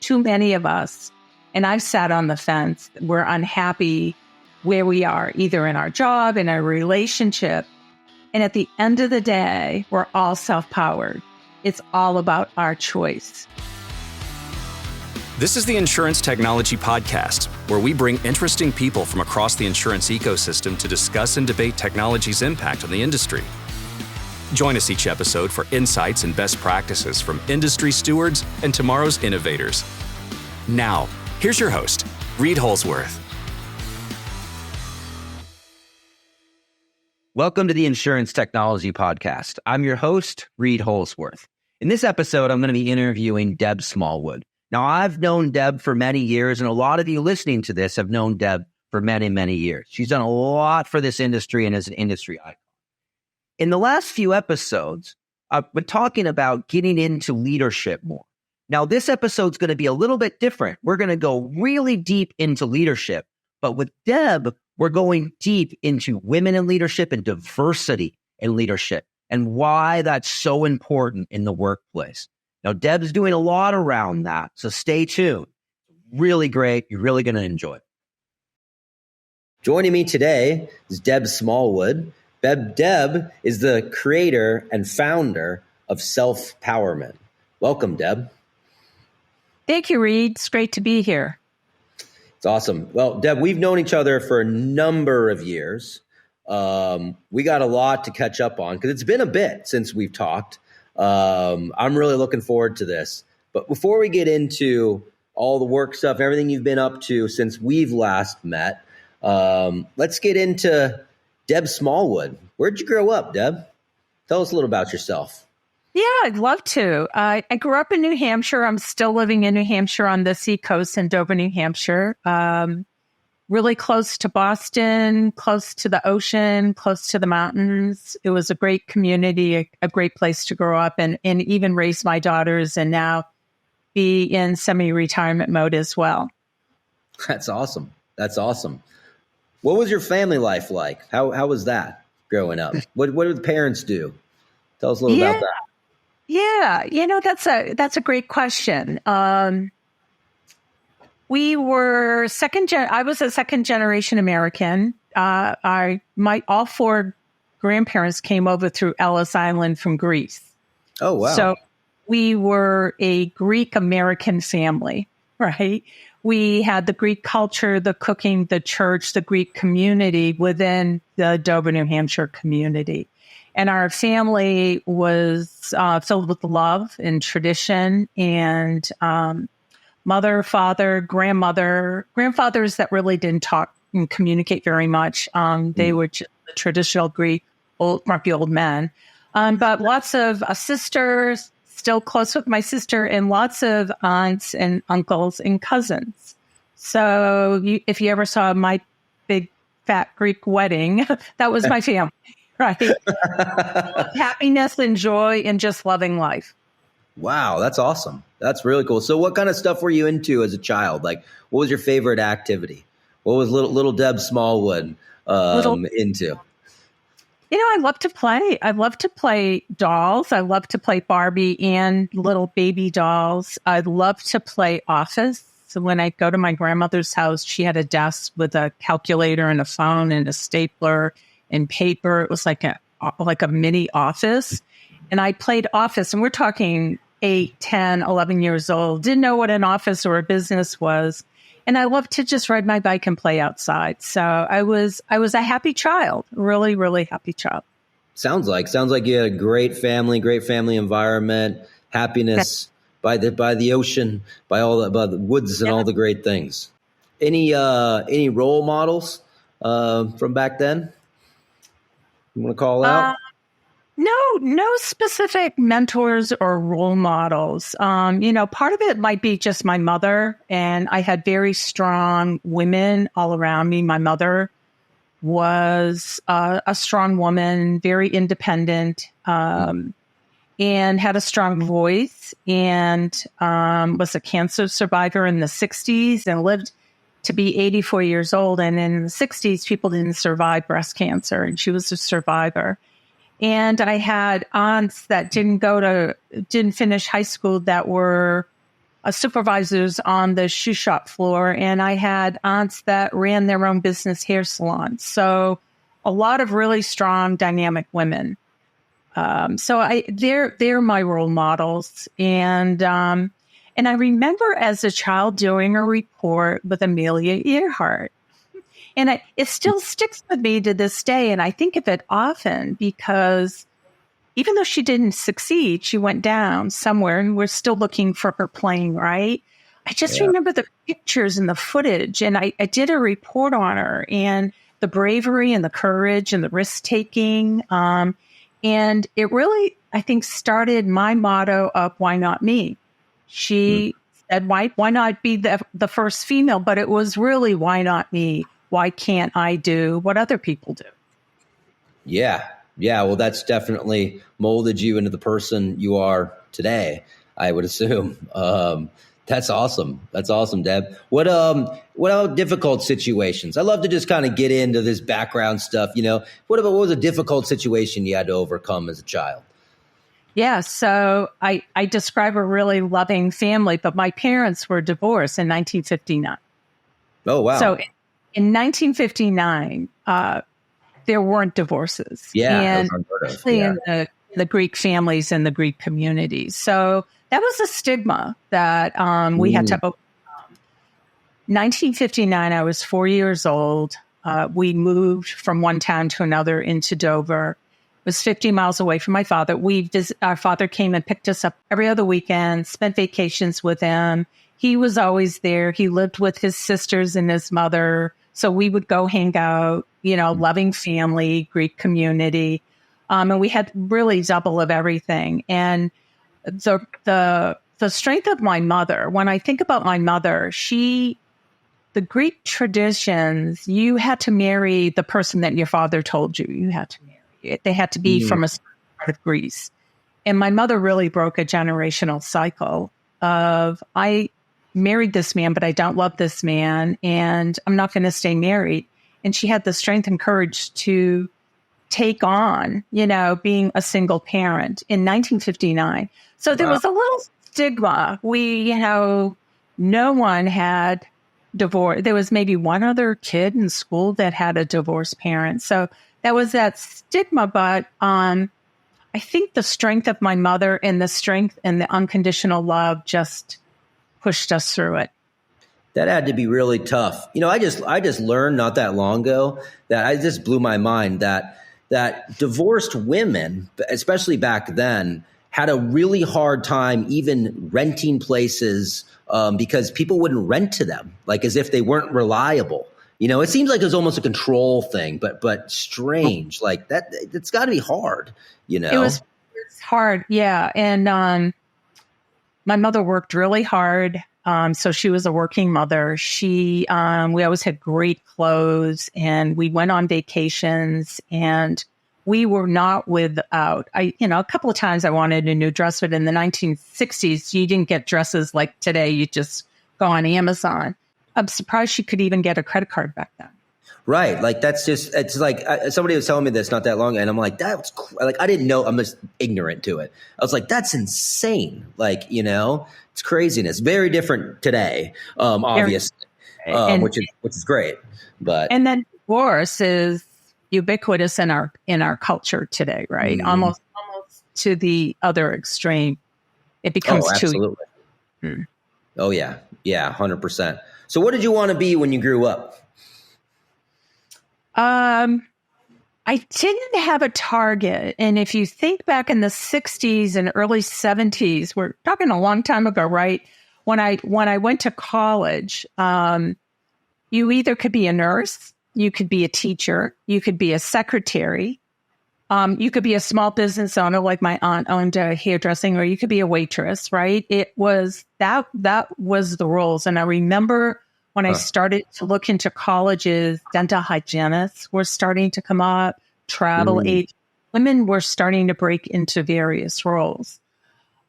too many of us, and I've sat on the fence, we're unhappy where we are, either in our job, in our relationship. And at the end of the day, we're all self-powered. It's all about our choice. This is the Insurance Technology Podcast, where we bring interesting people from across the insurance ecosystem to discuss and debate technology's impact on the industry. Join us each episode for insights and best practices from industry stewards and tomorrow's innovators. Now, here's your host, Reid Holsworth. Welcome to the Insurance Technology Podcast. I'm your host, Reid Holsworth. In this episode, I'm going to be interviewing Deb Smallwood. Now, I've known Deb for many years, and a lot of you listening to this have known Deb for many, many years. She's done a lot for this industry and is an industry icon. In the last few episodes, I've been talking about getting into leadership more. Now, this episode's going to be a little bit different. We're going to go really deep into leadership, but with Deb, we're going deep into women in leadership and diversity in leadership and why that's so important in the workplace. Now, Deb's doing a lot around that, so stay tuned. Really great. You're really going to enjoy it. Joining me today is Deb Smallwood. Deb is the creator and founder of SELFPOWERMENT. Welcome, Deb. Thank you, Reid. It's great to be here. It's awesome. Well, Deb, we've known each other for a number of years. We got a lot to catch up on because it's been a bit since we've talked. I'm really looking forward to this. But before we get into all the work stuff, everything you've been up to since we've last met, let's get into Deb Smallwood. Where'd you grow up, Deb? Tell us a little about yourself. Yeah, I'd love to. I grew up in New Hampshire. I'm still living in New Hampshire on the seacoast in Dover, New Hampshire. Really close to Boston, close to the ocean, close to the mountains. It was a great community, a great place to grow up and even raise my daughters and now be in semi-retirement mode as well. That's awesome. That's awesome. What was your family life like? How was that growing up? What did the parents do? Tell us a little about that. Yeah, that's a great question. We were I was a second generation American. All four grandparents came over through Ellis Island from Greece. Oh, wow. So we were a Greek American family, right? We had the Greek culture, the cooking, the church, the Greek community within the Dover, New Hampshire community. And our family was filled with love and tradition and mother, father, grandfathers that really didn't talk and communicate very much. They were just the traditional Greek, grumpy old men. But lots of sisters, still close with my sister, and lots of aunts and uncles and cousins. So if you ever saw my big, fat Greek wedding, that was my family, right? Happiness and joy and just loving life. Wow, that's awesome. That's really cool. So what kind of stuff were you into as a child? Like, what was your favorite activity? What was little Deb Smallwood into? I love to play. I love to play dolls. I love to play Barbie and little baby dolls. I love to play Office. So when I go to my grandmother's house, she had a desk with a calculator and a phone and a stapler and paper. It was like a mini office. And I played Office, and we're talking 8, 10, 11 years old. Didn't know what an office or a business was. And I loved to just ride my bike and play outside. So I was a happy child, really, really happy child. Sounds like you had a great family environment, happiness by the ocean, by the woods and all the great things. Any role models from back then you want to call out? No specific mentors or role models. Part of it might be just my mother, and I had very strong women all around me. My mother was a strong woman, very independent, and had a strong voice, and was a cancer survivor in the 60s and lived to be 84 years old. And in the 60s, people didn't survive breast cancer, and she was a survivor. And I had aunts that didn't finish high school that were supervisors on the shoe shop floor, and I had aunts that ran their own business hair salons. So a lot of really strong, dynamic women. They're my role models. And I remember as a child doing a report with Amelia Earhart. And it still sticks with me to this day. And I think of it often because even though she didn't succeed, she went down somewhere and we're still looking for her plane, right? I just remember the pictures and the footage. And I did a report on her and the bravery and the courage and the risk taking. And it really, I think, started my motto of why not me? She said, why not be the first female? But it was really, why not me? Why can't I do what other people do? Yeah. Well, that's definitely molded you into the person you are today, I would assume. That's awesome. That's awesome, Deb. What about difficult situations? I love to just kind of get into this background stuff. What was a difficult situation you had to overcome as a child? Yeah. So I describe a really loving family, but my parents were divorced in 1959. Oh, wow. So in 1959, there weren't divorces. Yeah, and especially in the Greek families and the Greek communities. So that was a stigma that we had to overcome. 1959, I was 4 years old. We moved from one town to another into Dover. It was 50 miles away from my father. Our father came and picked us up every other weekend, spent vacations with him. He was always there. He lived with his sisters and his mother. So we would go hang out, loving family, Greek community. And we had really double of everything. And the strength of my mother, when I think about my mother, the Greek traditions, you had to marry the person that your father told you had to marry. They had to be from a certain part of Greece. And my mother really broke a generational cycle of, I married this man, but I don't love this man, and I'm not going to stay married. And she had the strength and courage to take on, being a single parent in 1959. So there was a little stigma. No one had divorce. There was maybe one other kid in school that had a divorced parent. So that was that stigma. But I think the strength of my mother and the strength and the unconditional love just pushed us through it. That had to be really tough. I just learned not that long ago that I just blew my mind that divorced women, especially back then, had a really hard time even renting places because people wouldn't rent to them, like as if they weren't reliable. It seems like it was almost a control thing, but strange. Like that, it's got to be hard. It's hard, yeah. And my mother worked really hard. So she was a working mother. We always had great clothes and we went on vacations and we were not without, a couple of times I wanted a new dress, but in the 1960s, you didn't get dresses like today. You just go on Amazon. I'm surprised she could even get a credit card back then. Right. Like it's like somebody was telling me this not that long ago, and I'm like, I didn't know. I'm just ignorant to it. I was like, that's insane. Like, it's craziness. Very different today, obviously, which is great. And then divorce is ubiquitous in our culture today, right? Almost to the other extreme. It becomes absolutely. Oh yeah, 100%. So, what did you want to be when you grew up? I didn't have a target. And if you think back in the 60s and early 70s, we're talking a long time ago, right? When I went to college, you either could be a nurse, you could be a teacher, you could be a secretary, you could be a small business owner, like my aunt owned a hairdressing, or you could be a waitress, right? It was that was the roles. And I remember when I started to look into colleges, dental hygienists were starting to come up, travel agents, women were starting to break into various roles.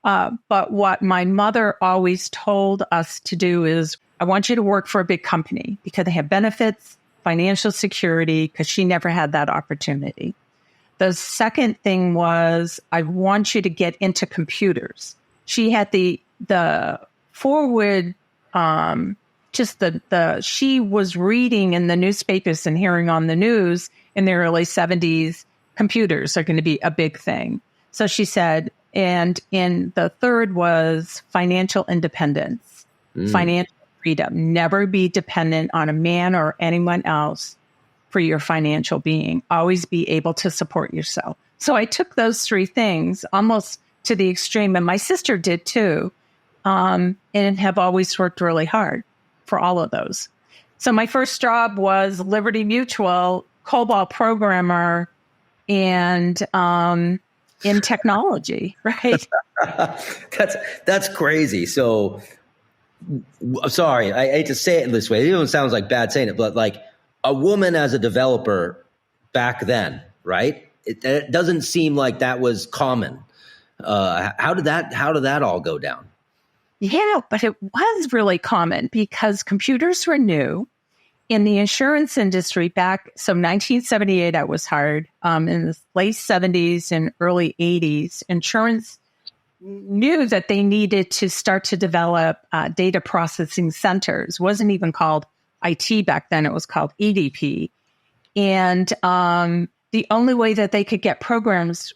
But what my mother always told us to do is, I want you to work for a big company because they have benefits, financial security, because she never had that opportunity. The second thing was, I want you to get into computers. She had the forward, just she was reading in the newspapers and hearing on the news in the early 70s, computers are going to be a big thing. So she said, and in the third was financial independence, financial freedom, never be dependent on a man or anyone else for your financial being, always be able to support yourself. So I took those three things almost to the extreme, and my sister did too, and have always worked really hard for all of those. So my first job was Liberty Mutual, COBOL programmer, and in technology, right? That's crazy. So, sorry, I hate to say it this way. It even sounds like bad saying it, but like a woman as a developer back then, right? It doesn't seem like that was common. How did that all go down? Yeah, but it was really common because computers were new in the insurance industry back. So 1978, I was hired. In the late 70s and early 80s, insurance knew that they needed to start to develop data processing centers. It wasn't even called IT back then. It was called EDP. And the only way that they could get programmers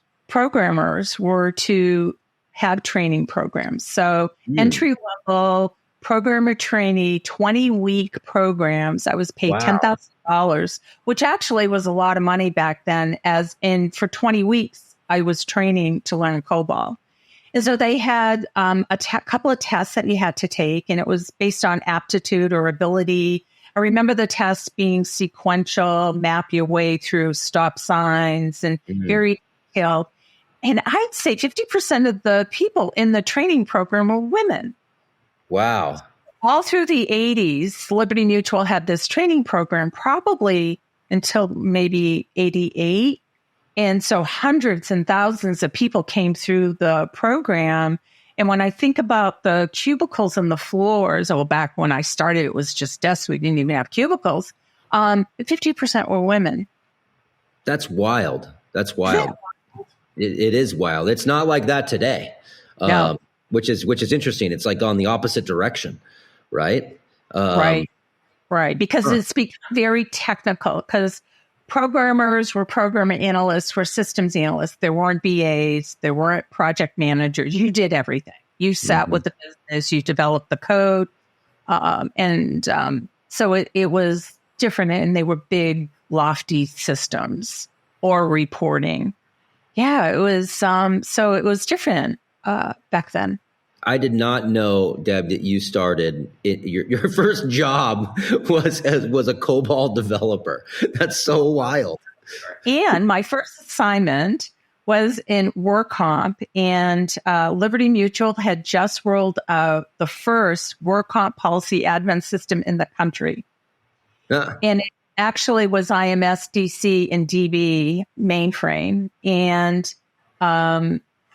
were to have training programs. So entry level programmer trainee, 20-week programs. I was paid $10,000, which actually was a lot of money back then. For 20 weeks, I was training to learn COBOL. And so they had a couple of tests that you had to take, and it was based on aptitude or ability. I remember the tests being sequential, map your way through stop signs, and very detailed. And I'd say 50% of the people in the training program were women. Wow. All through the 80s, Liberty Mutual had this training program probably until maybe 88. And so hundreds and thousands of people came through the program. And when I think about the cubicles and the floors, back when I started, it was just desks. We didn't even have cubicles. 50% were women. That's wild. That's wild. It is wild. It's not like that today, which is interesting. It's like on the opposite direction, right? Right. Because it's become very technical because programmers were program analysts, were systems analysts. There weren't BAs. There weren't project managers. You did everything. You sat with the business. You developed the code. So it was different. And they were big, lofty systems or reporting. Yeah, it was. So it was different back then. I did not know, Deb, that you started your first job was a COBOL developer. That's so wild. And my first assignment was in work comp, and Liberty Mutual had just rolled out the first work comp policy admin system in the country, and it actually was IMS, DC, and DB mainframe, and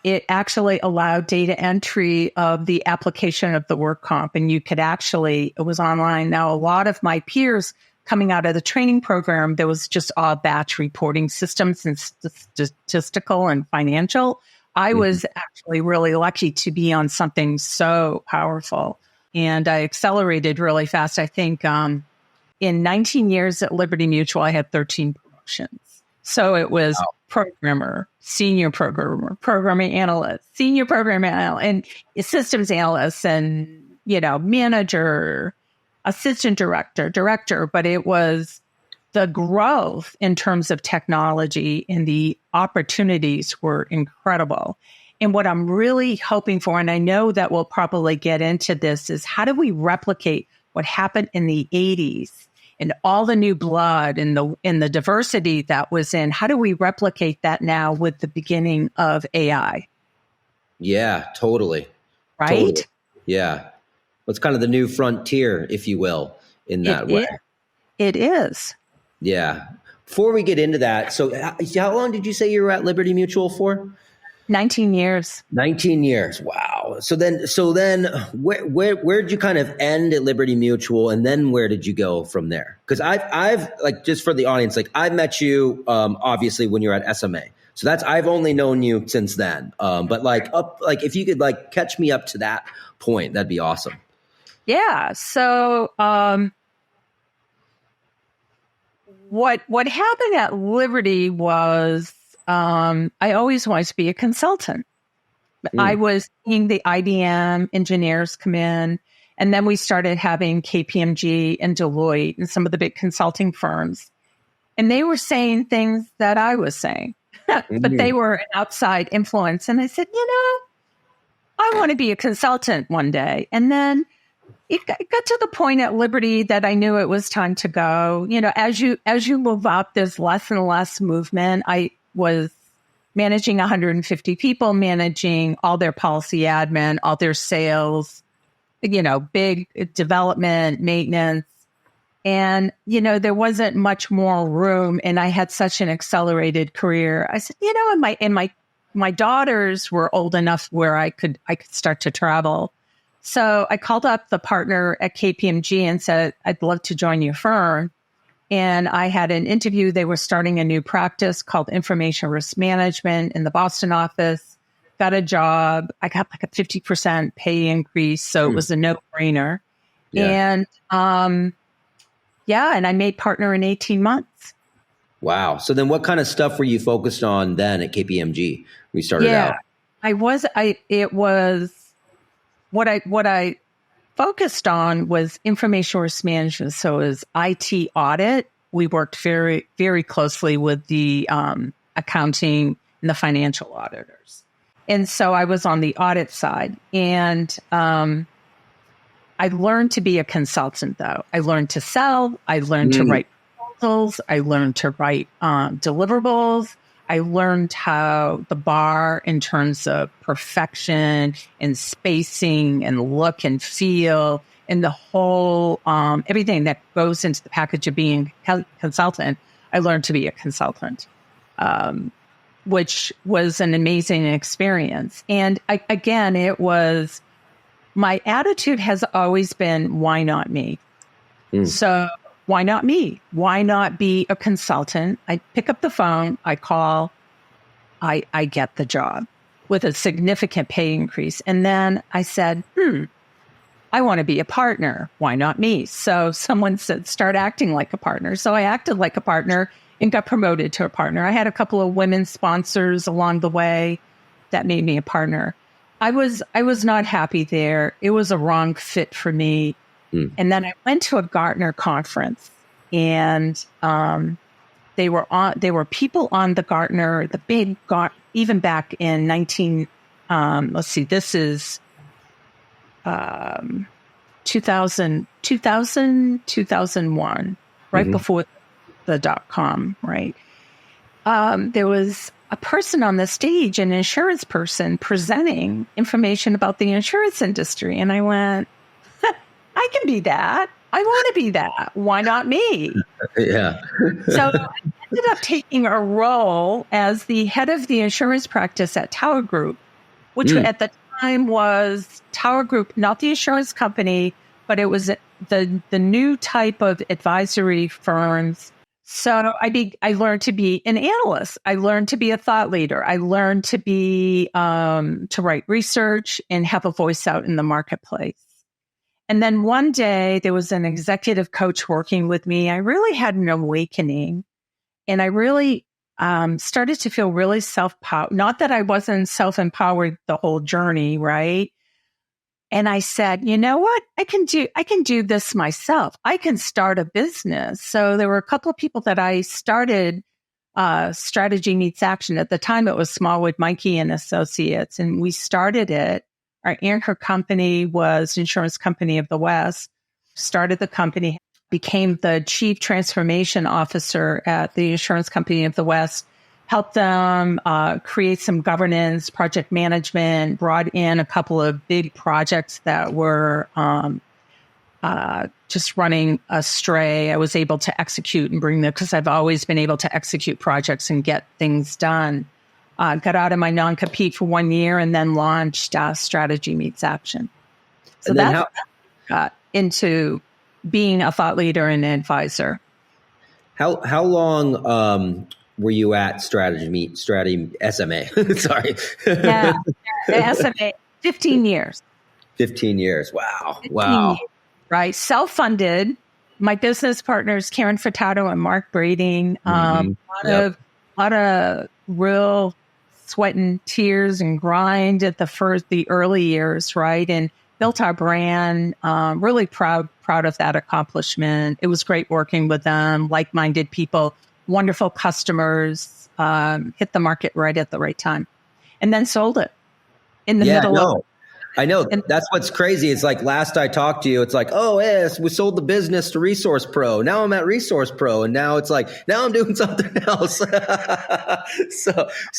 it actually allowed data entry of the application of the work comp. And you could it was online. Now, a lot of my peers coming out of the training program, there was just all batch reporting systems and statistical and financial. I was actually really lucky to be on something so powerful. And I accelerated really fast. I think in 19 years at Liberty Mutual, I had 13 promotions. So it was programmer, senior programmer, programming analyst, senior programming analyst, and systems analyst, and, manager, assistant director. But it was the growth in terms of technology and the opportunities were incredible. And what I'm really hoping for, and I know that we'll probably get into this, is how do we replicate what happened in the 80s? And all the new blood and the diversity that was in, how do we replicate that now with the beginning of AI? Yeah, totally. Right? Totally. Yeah. It's kind of the new frontier, if you will, in that way. It is. Yeah. Before we get into that, so how long did you say you were at Liberty Mutual for? 19 years. 19 years. Wow. So then where did you kind of end at Liberty Mutual, and then where did you go from there? Because I've like, just for the audience, like I met you obviously when you were at SMA. So I've only known you since then. But if you could catch me up to that point. That'd be awesome. Yeah. So what happened at Liberty was I always wanted to be a consultant. I was seeing the IBM engineers come in, and then we started having KPMG and Deloitte and some of the big consulting firms. And they were saying things that I was saying, but they were an outside influence. And I said, I want to be a consultant one day. And then it got to the point at Liberty that I knew it was time to go. As you move up, there's less and less movement. I was managing 150 people, managing all their policy admin, all their sales, big development, maintenance. And, there wasn't much more room. And I had such an accelerated career. I said, and my daughters were old enough where I could start to travel. So I called up the partner at KPMG and said, I'd love to join your firm. And I had an interview. They were starting a new practice called Information Risk Management in the Boston office. Got a job. I got like a 50% pay increase. So it was a no-brainer. Yeah. And and I made partner in 18 months. Wow. So then what kind of stuff were you focused on then at KPMG when you started out? What I focused on was information risk management. So it was IT audit. We worked very, very closely with the accounting and the financial auditors. And so I was on the audit side. And I learned to be a consultant, though. I learned to sell. I learned to write proposals. I learned to write deliverables. I learned how the bar in terms of perfection and spacing and look and feel and the whole, everything that goes into the package of being a consultant. I learned to be a consultant, which was an amazing experience. And it was, my attitude has always been, why not me? So why not me? Why not be a consultant? I pick up the phone, I call, I get the job with a significant pay increase. And then I said, I want to be a partner. Why not me? So someone said, start acting like a partner. So I acted like a partner and got promoted to a partner. I had a couple of women sponsors along the way that made me a partner. I was not happy there. It was a wrong fit for me. And then I went to a Gartner conference, and there were people on the Gartner, the big even back in 2001, right before the .com, right? There was a person on the stage, an insurance person, presenting information about the insurance industry. And I went, I can be that. I want to be that. Why not me? Yeah. So I ended up taking a role as the head of the insurance practice at Tower Group, which at the time was Tower Group, not the insurance company, but it was the new type of advisory firms. So I learned to be an analyst. I learned to be a thought leader. I learned to be to write research and have a voice out in the marketplace. And then one day there was an executive coach working with me. I really had an awakening, and I really started to feel really self-powered. Not that I wasn't self-empowered the whole journey, right? And I said, you know what? I can do this myself. I can start a business. So there were a couple of people that I started Strategy Meets Acton. At the time, it was Smallwood, Mikey and Associates, and we started it. Our anchor company was Insurance Company of the West. Started the company, became the chief transformation officer at the Insurance Company of the West. Helped them create some governance, project management, brought in a couple of big projects that were just running astray. I was able to execute and bring them, because I've always been able to execute projects and get things done. Got out of my non-compete for 1 year and then launched Strategy Meets Acton. So that's got into being a thought leader and an advisor. How long were you at Strategy SMA? Sorry. Yeah, SMA, 15 years. 15 years. Wow. 15 Wow. years, right. Self-funded. My business partners, Karen Furtado and Mark Brading, a lot of real sweat and tears and grind at the early years, right? And built our brand. Really proud of that accomplishment. It was great working with them, like-minded people, wonderful customers, hit the market right at the right time, and then sold it in the middle of. I know. That's what's crazy. It's like last I talked to you, it's like, oh, yes, we sold the business to Resource Pro. Now I'm at Resource Pro. And now it's like, now I'm doing something else.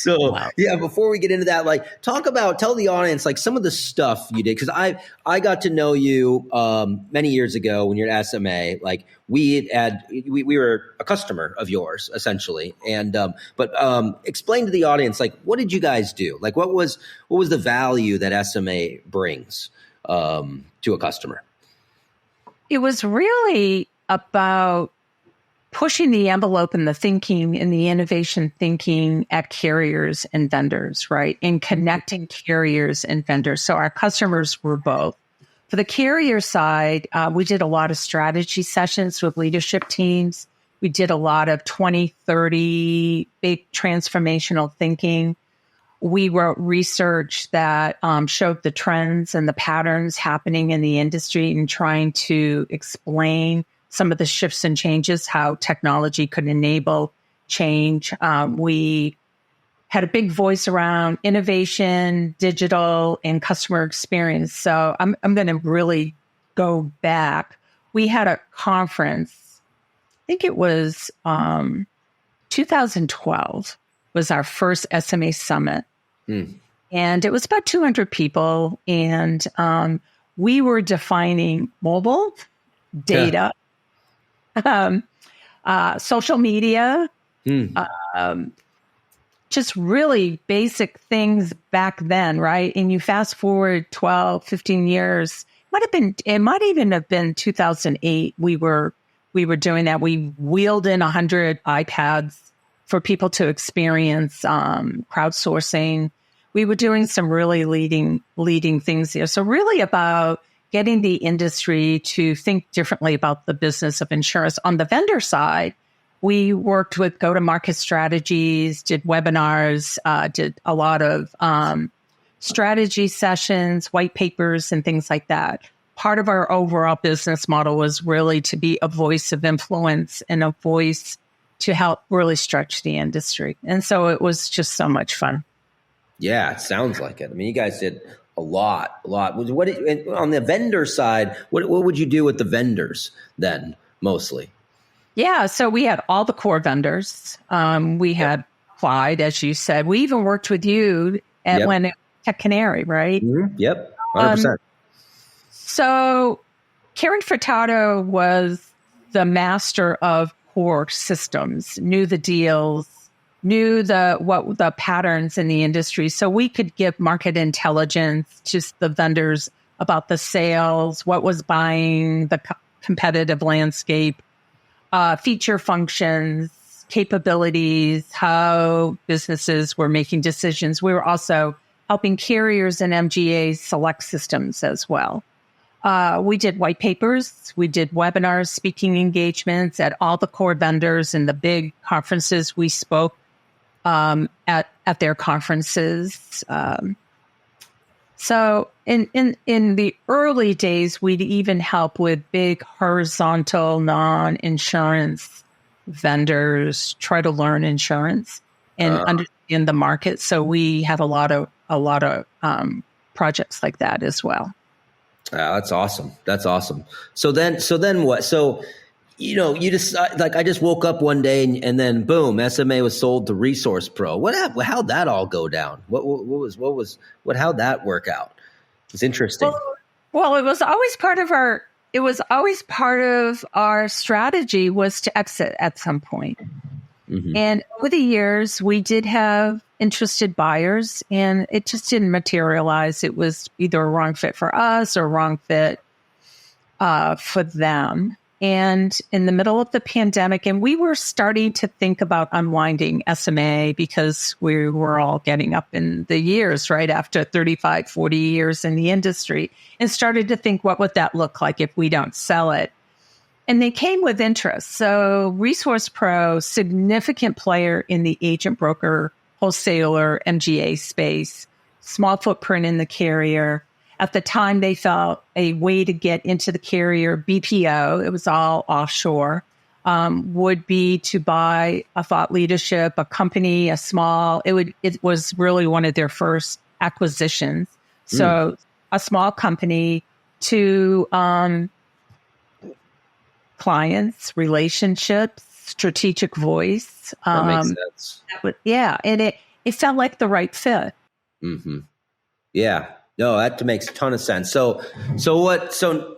Wow. Yeah, before we get into that, like tell the audience, like some of the stuff you did. Cause I got to know you, many years ago when you're at SMA, like we were a customer of yours essentially. And, explain to the audience, like, what did you guys do? Like, what was the value that SMA brings to a customer? It was really about pushing the envelope in the thinking and the innovation thinking at carriers and vendors, right? And connecting carriers and vendors. So our customers were both. For the carrier side, we did a lot of strategy sessions with leadership teams. We did a lot of 20, 30 big transformational thinking. We wrote research that showed the trends and the patterns happening in the industry and trying to explain some of the shifts and changes, how technology could enable change. We had a big voice around innovation, digital, and customer experience. So I'm going to really go back. We had a conference, I think it was 2012 was our first SMA Summit. And it was about 200 people. And we were defining mobile, data, social media, just really basic things back then, right? And you fast forward 12, 15 years, it might even have been 2008. We were doing that. We wheeled in 100 iPads for people to experience crowdsourcing. We were doing some really leading things there. So really about getting the industry to think differently about the business of insurance. On the vendor side, we worked with go-to-market strategies, did webinars, did a lot of strategy sessions, white papers, and things like that. Part of our overall business model was really to be a voice of influence and a voice to help really stretch the industry. And so it was just so much fun. Yeah, it sounds like it. I mean, you guys did a lot. What on the vendor side, what would you do with the vendors then, mostly? Yeah, so we had all the core vendors. We had Clyde, as you said. We even worked with you when at Canary, right? Mm-hmm. Yep, 100%. So Karen Furtado was the master of core systems, knew the deals, knew what the patterns in the industry. So we could give market intelligence to the vendors about the sales, what was buying, the competitive landscape, feature functions, capabilities, how businesses were making decisions. We were also helping carriers and MGAs select systems as well. We did white papers, we did webinars, speaking engagements at all the core vendors and the big conferences. We spoke at their conferences. So in the early days, we'd even help with big horizontal non-insurance vendors try to learn insurance and understand the market. So we had a lot of projects like that as well. That's awesome. So then what? So, you just I just woke up one day and then boom, SMA was sold to Resource Pro. How'd that all go down? How'd that work out? It's interesting. Well, it was always part of our strategy was to exit at some point. Mm-hmm. And over the years, we did have interested buyers, and it just didn't materialize. It was either a wrong fit for us or wrong fit for them. And in the middle of the pandemic, and we were starting to think about unwinding SMA because we were all getting up in the years, right, after 35, 40 years in the industry, and started to think, what would that look like if we don't sell it? And they came with interest. So Resource Pro, significant player in the agent broker, wholesaler, MGA space, small footprint in the carrier. At the time, they felt a way to get into the carrier, BPO, it was all offshore, would be to buy a thought leadership, a company, a small, it was really one of their first acquisitions. So a small company to clients, relationships, strategic voice. That makes sense. And it felt like the right fit. Mm-hmm. Yeah. No, that makes a ton of sense. So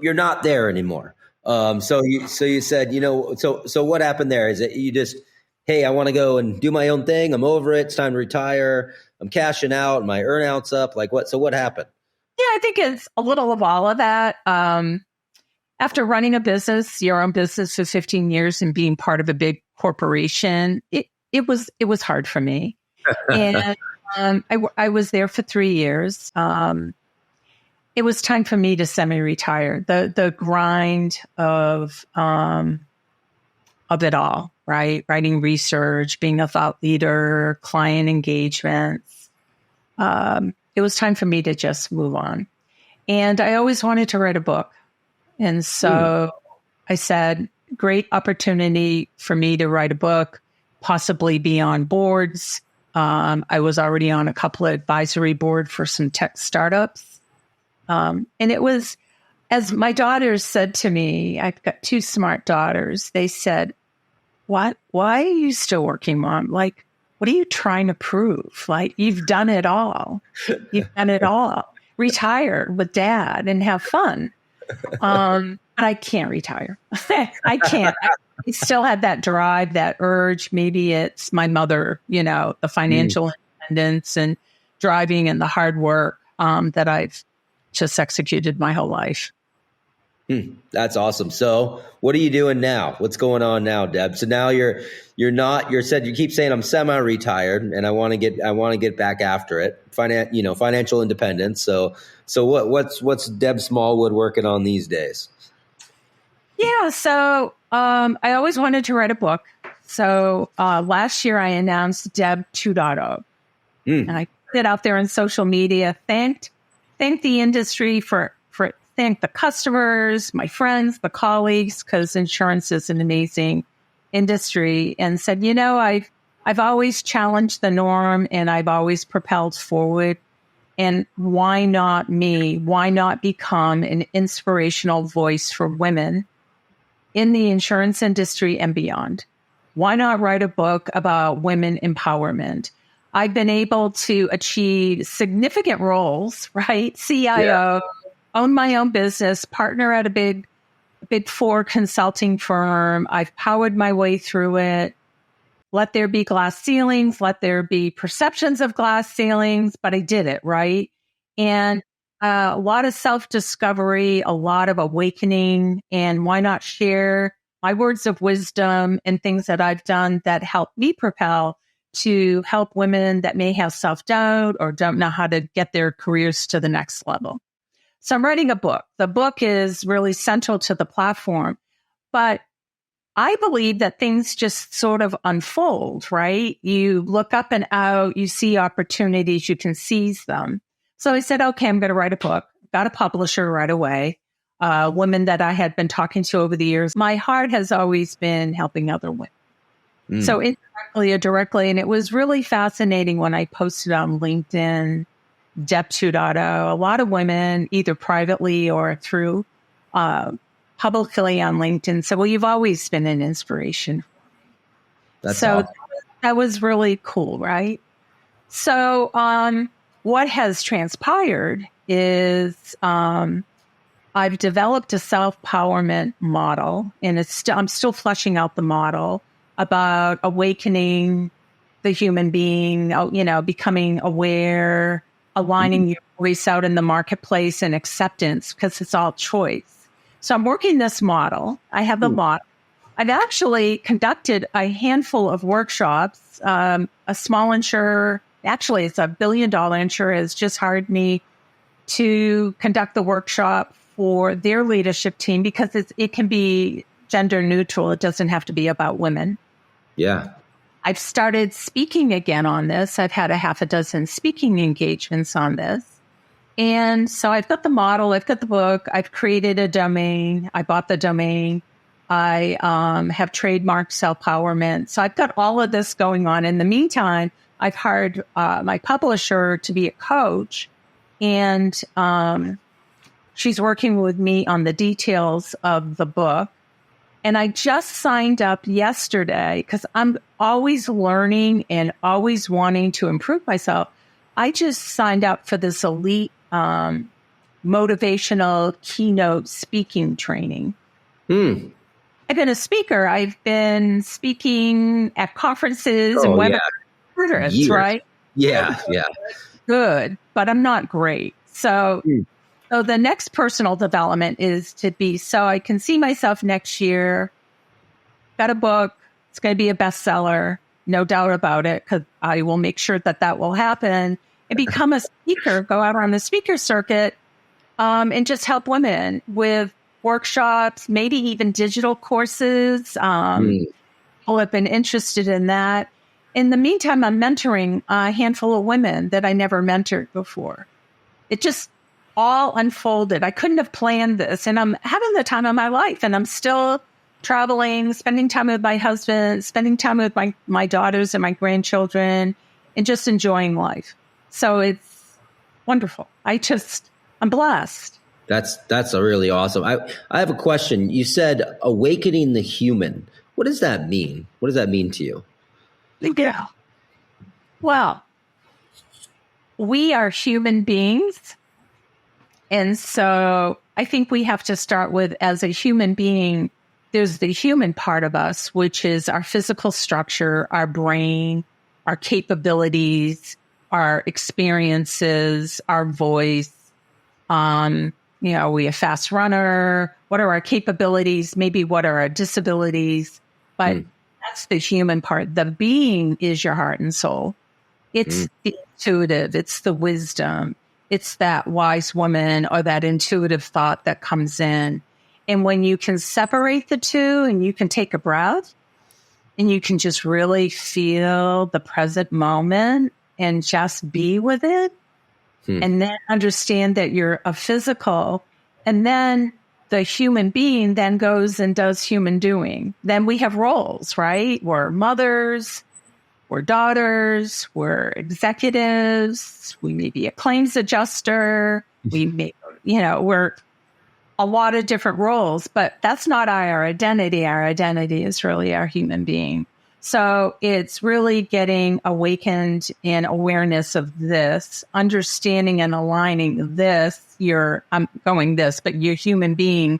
you're not there anymore. So you said, so what happened there? Is it you just, hey, I want to go and do my own thing. I'm over it. It's time to retire. I'm cashing out. My earnout's up. Like what? So what happened? Yeah, I think it's a little of all of that. After running a business, your own business for 15 years and being part of a big corporation, it was hard for me. And I was there for 3 years. It was time for me to semi-retire. The grind of it all, right? Writing research, being a thought leader, client engagements. It was time for me to just move on. And I always wanted to write a book. And so I said, great opportunity for me to write a book, possibly be on boards. I was already on a couple of advisory board for some tech startups. And it was, as my daughters said to me, I've got 2 smart daughters. They said, why are you still working, Mom? Like, what are you trying to prove? Like, you've done it all. You've done it all. Retire with Dad and have fun. But I can't retire. I can't. I still had that drive, that urge. Maybe it's my mother, the financial independence and driving and the hard work that I've just executed my whole life. That's awesome. So what are you doing now? What's going on now, Deb? So now you keep saying I'm semi-retired and I want to get back after it. Financial independence. So what's Deb Smallwood working on these days? Yeah. So, I always wanted to write a book. So, last year I announced Deb 2.0 and I put it out there on social media, thanked the industry thank the customers, my friends, the colleagues, because insurance is an amazing industry, and said, I've always challenged the norm and I've always propelled forward. And why not me? Why not become an inspirational voice for women in the insurance industry and beyond? Why not write a book about women empowerment? I've been able to achieve significant roles, right? CIO, own my own business, partner at a big 4 consulting firm. I've powered my way through it. Let there be glass ceilings, let there be perceptions of glass ceilings, but I did it, right? And a lot of self-discovery, a lot of awakening, and why not share my words of wisdom and things that I've done that help me propel to help women that may have self-doubt or don't know how to get their careers to the next level. So I'm writing a book. The book is really central to the platform, but I believe that things just sort of unfold, right? You look up and out, you see opportunities, you can seize them. So I said, okay, I'm going to write a book. Got a publisher right away. Women that I had been talking to over the years. My heart has always been helping other women. So indirectly or directly. And it was really fascinating when I posted on LinkedIn, Deb 2.0, a lot of women, either privately or through publicly on LinkedIn, said, well, you've always been an inspiration. That's awesome. That was really cool, right? So what has transpired is I've developed a self-powerment model, and I'm still fleshing out the model about awakening the human being, becoming aware, aligning your voice out in the marketplace and acceptance, because it's all choice. So I'm working this model. I have the model. I've actually conducted a handful of workshops. A small insurer, actually it's $1 billion insurer, has just hired me to conduct the workshop for their leadership team because it can be gender neutral. It doesn't have to be about women. Yeah. I've started speaking again on this. I've had a half a dozen speaking engagements on this. And so I've got the model, I've got the book, I've created a domain, I bought the domain, I have trademarked self-powerment. So I've got all of this going on. In the meantime, I've hired my publisher to be a coach, and she's working with me on the details of the book. And I just signed up yesterday because I'm always learning and always wanting to improve myself. I just signed up for this elite motivational keynote speaking training. I've been a speaker. I've been speaking at conferences and webinars, right? Yeah. Good, but I'm not great. So the next personal development is to be, so I can see myself next year, got a book, it's going to be a bestseller, no doubt about it, because I will make sure that will happen, and become a speaker, go out on the speaker circuit, and just help women with workshops, maybe even digital courses. People have been interested in that. In the meantime, I'm mentoring a handful of women that I never mentored before. It just all unfolded. I couldn't have planned this, and I'm having the time of my life, and I'm still traveling, spending time with my husband, spending time with my daughters and my grandchildren, and just enjoying life. So it's wonderful. I'm blessed. That's a really awesome. I have a question. You said awakening the human. What does that mean? What does that mean to you? Yeah. Well, we are human beings. And so I think we have to start with, as a human being, there's the human part of us, which is our physical structure, our brain, our capabilities, our experiences, our voice. Are we a fast runner? What are our capabilities? Maybe what are our disabilities? But that's the human part. The being is your heart and soul. It's the intuitive. It's the wisdom. It's that wise woman or that intuitive thought that comes in. And when you can separate the two and you can take a breath and you can just really feel the present moment and just be with it, and then understand that you're a physical, and then the human being then goes and does human doing. Then we have roles, right? We're mothers, we're daughters, we're executives, we may be a claims adjuster, we're a lot of different roles, but that's not our identity. Our identity is really our human being. So it's really getting awakened in awareness of this, understanding and aligning this, I'm going this, but your human being,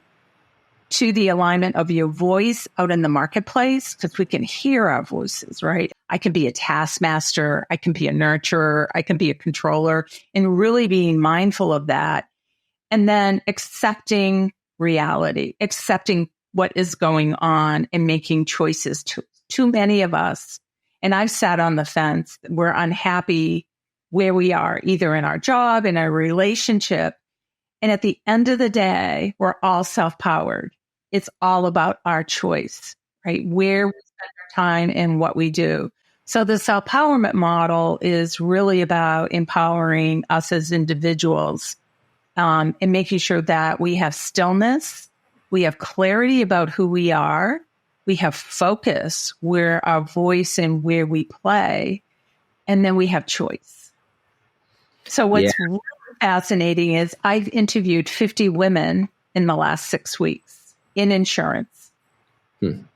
to the alignment of your voice out in the marketplace, because we can hear our voices, right? I can be a taskmaster, I can be a nurturer, I can be a controller, and really being mindful of that. And then accepting reality, accepting what is going on and making choices. Too many of us, and I've sat on the fence, we're unhappy where we are, either in our job, in our relationship. And at the end of the day, we're all self-powered. It's all about our choice, right? Where we spend our time and what we do. So the self-powerment model is really about empowering us as individuals, and making sure that we have stillness, we have clarity about who we are, we have focus, where our voice and where we play, and then we have choice. So what's really fascinating is I've interviewed 50 women in the last 6 weeks in insurance. Women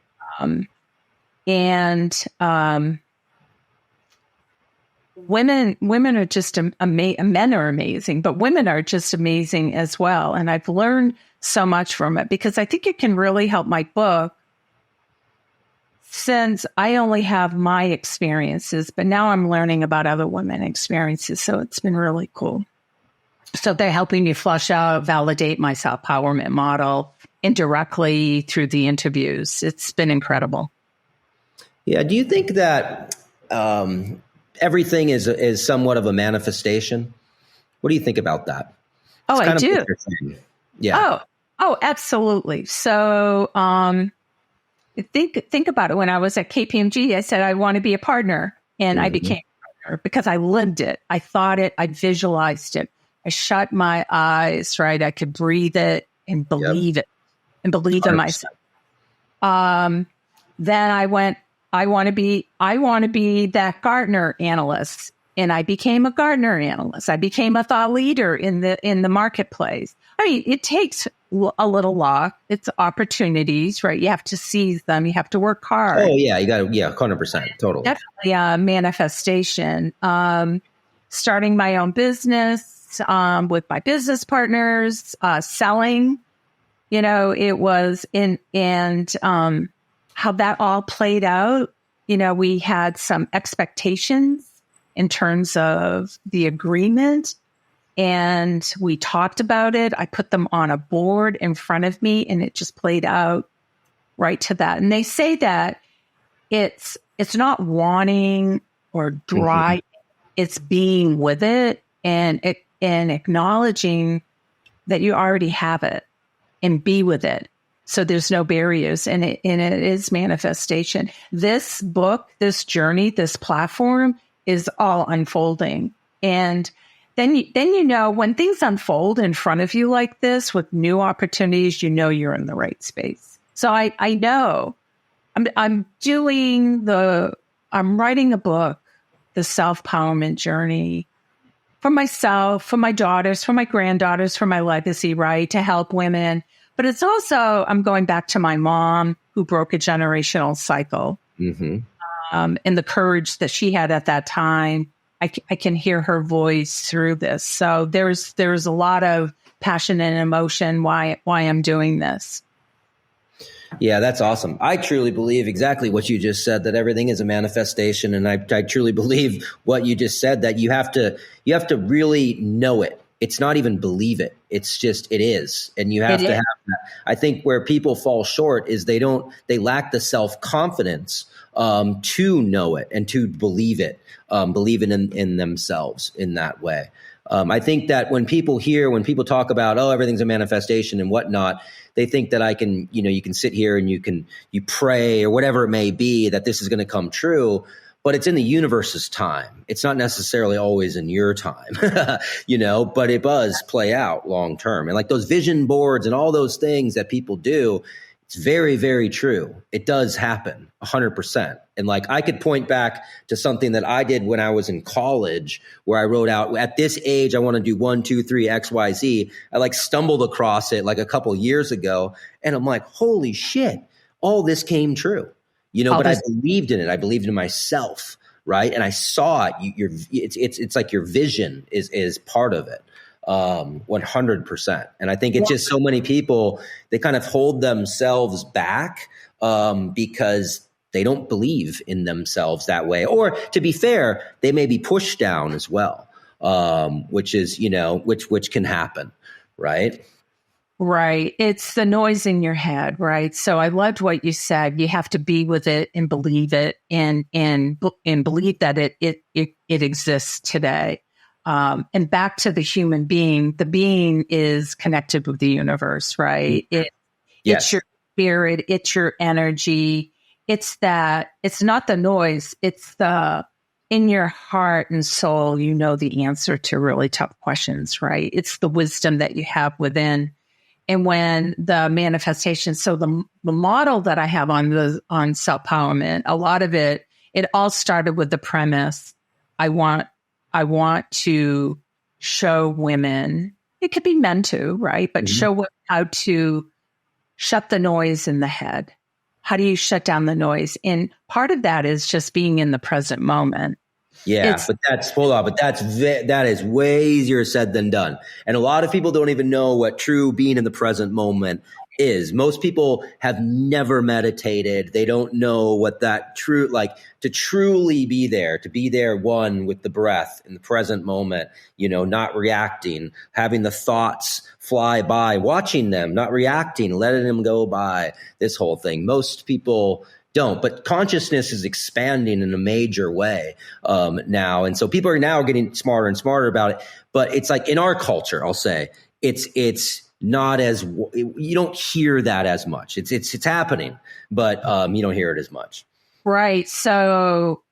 are just men are amazing, but women are just amazing as well. And I've learned so much from it because I think it can really help my book, since I only have my experiences, but now I'm learning about other women's experiences. So it's been really cool. So they're helping me flush out, validate my self-powerment model, indirectly through the interviews. It's been incredible. Yeah. Do you think that everything is somewhat of a manifestation? What do you think about that? Oh, I do. Yeah. Oh, absolutely. So think about it. When I was at KPMG, I said I want to be a partner, and I became a partner because I lived it. I thought it. I visualized it. I shut my eyes. Right. I could breathe it and believe it, and believe 100%. In myself. Then I went. I want to be that Gartner analyst. And I became a Gartner analyst. I became a thought leader in the marketplace. I mean, it takes a little luck. It's opportunities, right? You have to seize them. You have to work hard. Oh yeah, you got to 100%, totally. Definitely a manifestation. Starting my own business with my business partners, selling. It was how that all played out. We had some expectations in terms of the agreement, and we talked about it. I put them on a board in front of me, and it just played out right to that. And they say that it's not wanting or driving, it's being with it and acknowledging that you already have it and be with it. So there's no barriers, and it is manifestation. This book, this journey, this platform is all unfolding. And then when things unfold in front of you like this with new opportunities, you're in the right space. So I know I'm writing a book, the self-powerment journey, for myself, for my daughters, for my granddaughters, for my legacy, right? To help women. But it's also, I'm going back to my mom who broke a generational cycle. And the courage that she had at that time, I can hear her voice through this. So there's a lot of passion and emotion why I'm doing this. Yeah, that's awesome. I truly believe exactly what you just said, that everything is a manifestation. And I truly believe what you just said, that you have to really know it. It's not even believe it. It's just, it is. And you have to have that. I think where people fall short is they lack the self-confidence to know it and to believe it, believe in themselves in that way. I think that when people talk about, everything's a manifestation and whatnot, they think that you can sit here and you pray or whatever it may be, that this is going to come true. But it's in the universe's time. It's not necessarily always in your time, but it does play out long term. And like those vision boards and all those things that people do, it's very, very true. It does happen 100%. And like I could point back to something that I did when I was in college, where I wrote out, at this age, I want to do 1, 2, 3, X, Y, Z. I stumbled across it like a couple years ago. And I'm like, holy shit, all this came true. But I believed in it. I believed in myself, right? And I saw it. It's like your vision is part of it, 100%. And I think it's just so many people, they kind of hold themselves back because they don't believe in themselves that way. Or to be fair, they may be pushed down as well, which is which can happen, right? Right. It's the noise in your head, right? So I loved what you said. You have to be with it and believe it and believe that it exists today. And back to the human being, the being is connected with the universe, right? It's your spirit, it's your energy. It's not the noise. It's in your heart and soul, the answer to really tough questions, right? It's the wisdom that you have within. And when the manifestation, so the model that I have on self-powerment, a lot of it all started with the premise, I want to show women, it could be men too, right? But show women how to shut the noise in the head. How do you shut down the noise? And part of that is just being in the present moment. Yeah, but that is way easier said than done. And a lot of people don't even know what true being in the present moment is. Most people have never meditated. They don't know what that to truly be there, to be there one with the breath in the present moment, not reacting, having the thoughts fly by, watching them, not reacting, letting them go by, this whole thing. Most people don't, but consciousness is expanding in a major way now. And so people are now getting smarter and smarter about it. But it's like in our culture, I'll say it's not as, you don't hear that as much. It's happening, but you don't hear it as much. Right. So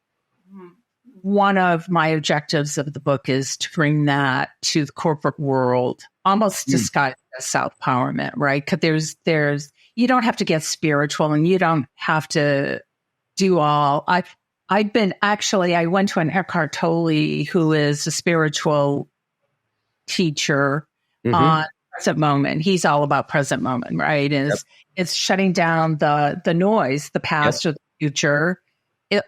one of my objectives of the book is to bring that to the corporate world, almost disguised as self-empowerment, right? Because there's you don't have to get spiritual and you don't have to do all. I went to an Eckhart Tolle, who is a spiritual teacher on present moment. He's all about present moment, right? It's shutting down the noise, the past or the future,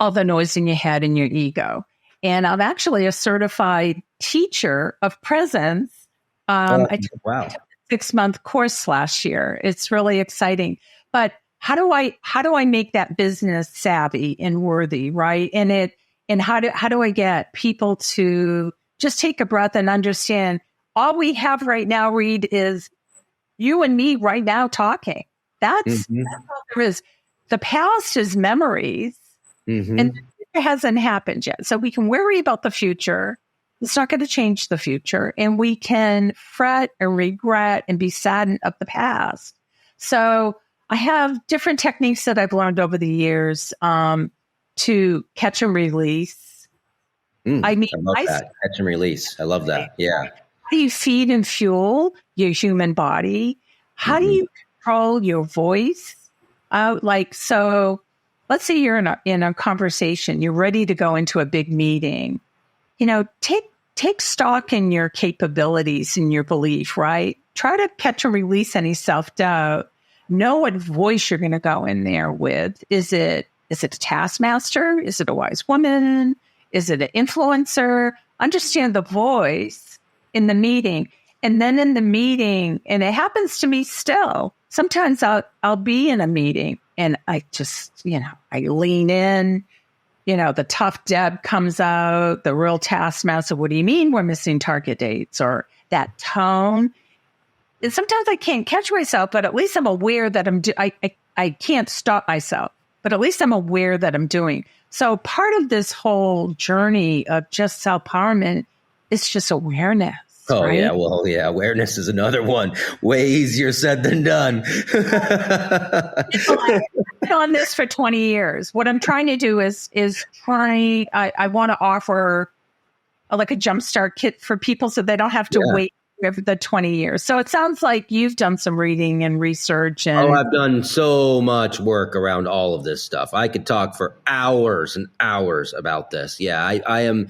all the noise in your head and your ego. And I'm actually a certified teacher of presence. I took a 6-month course last year. It's really exciting. But how do I make that business savvy and worthy, right? And how do I get people to just take a breath and understand all we have right now, Reid, is you and me right now talking. That's all there is. The past is memories, and the future hasn't happened yet. So we can worry about the future. It's not going to change the future. And we can fret and regret and be saddened of the past. So I have different techniques that I've learned over the years to catch and release. I love that. Catch and release. I love that. Yeah. How do you feed and fuel your human body? How do you control your voice? So let's say you're in a conversation, you're ready to go into a big meeting. Take stock in your capabilities and your belief, right? Try to catch and release any self-doubt. Know what voice you're going to go in there with. Is it a taskmaster? Is it a wise woman? Is it an influencer? Understand the voice in the meeting. And then in the meeting, and it happens to me still, sometimes I'll be in a meeting and I just, I lean in, the tough Deb comes out, the real taskmaster. What do you mean we're missing target dates? Or that tone. And sometimes I can't catch myself, but at least I'm aware that I can't stop myself, but at least I'm aware that I'm doing. So part of this whole journey of just self-empowerment is just awareness. Oh, right? yeah. Well, yeah. Awareness is another one. Way easier said than done. I've been on this for 20 years. What I'm trying to do is I want to offer a jumpstart kit for people so they don't have to wait the 20 years. So it sounds like you've done some reading and research. I've done so much work around all of this stuff. I could talk for hours and hours about this. Yeah, I am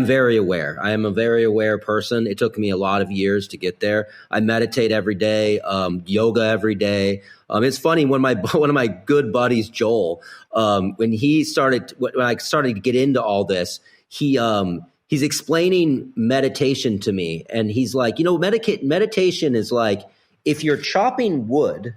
very aware. I am a very aware person. It took me a lot of years to get there. I meditate every day, yoga every day. It's funny when one of my good buddies, Joel, when I started to get into all this, he's explaining meditation to me. And he's like, meditation is like if you're chopping wood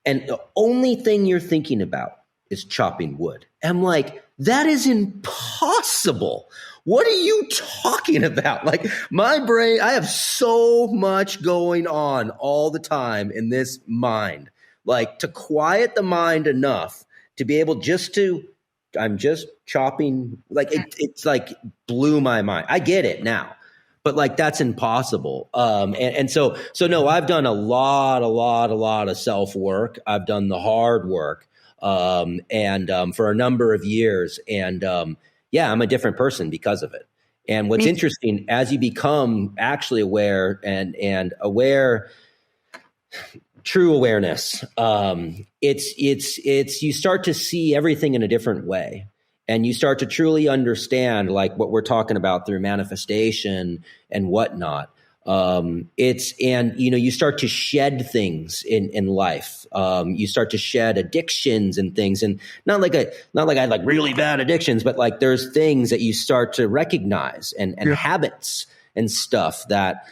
and the only thing you're thinking about is chopping wood. I'm like, that is impossible. What are you talking about? Like my brain, I have so much going on all the time in this mind. Like to quiet the mind enough to be able I'm just chopping, it's like blew my mind. I get it now, but that's impossible. And so no, I've done a lot of self work. I've done the hard work, and for a number of years. And I'm a different person because of it. And what's interesting, as you become actually aware and aware, true awareness, it's you start to see everything in a different way, and you start to truly understand what we're talking about through manifestation and whatnot. You start to shed things in life. You start to shed addictions and things, and not like I had really bad addictions, but there's things that you start to recognize and habits and stuff that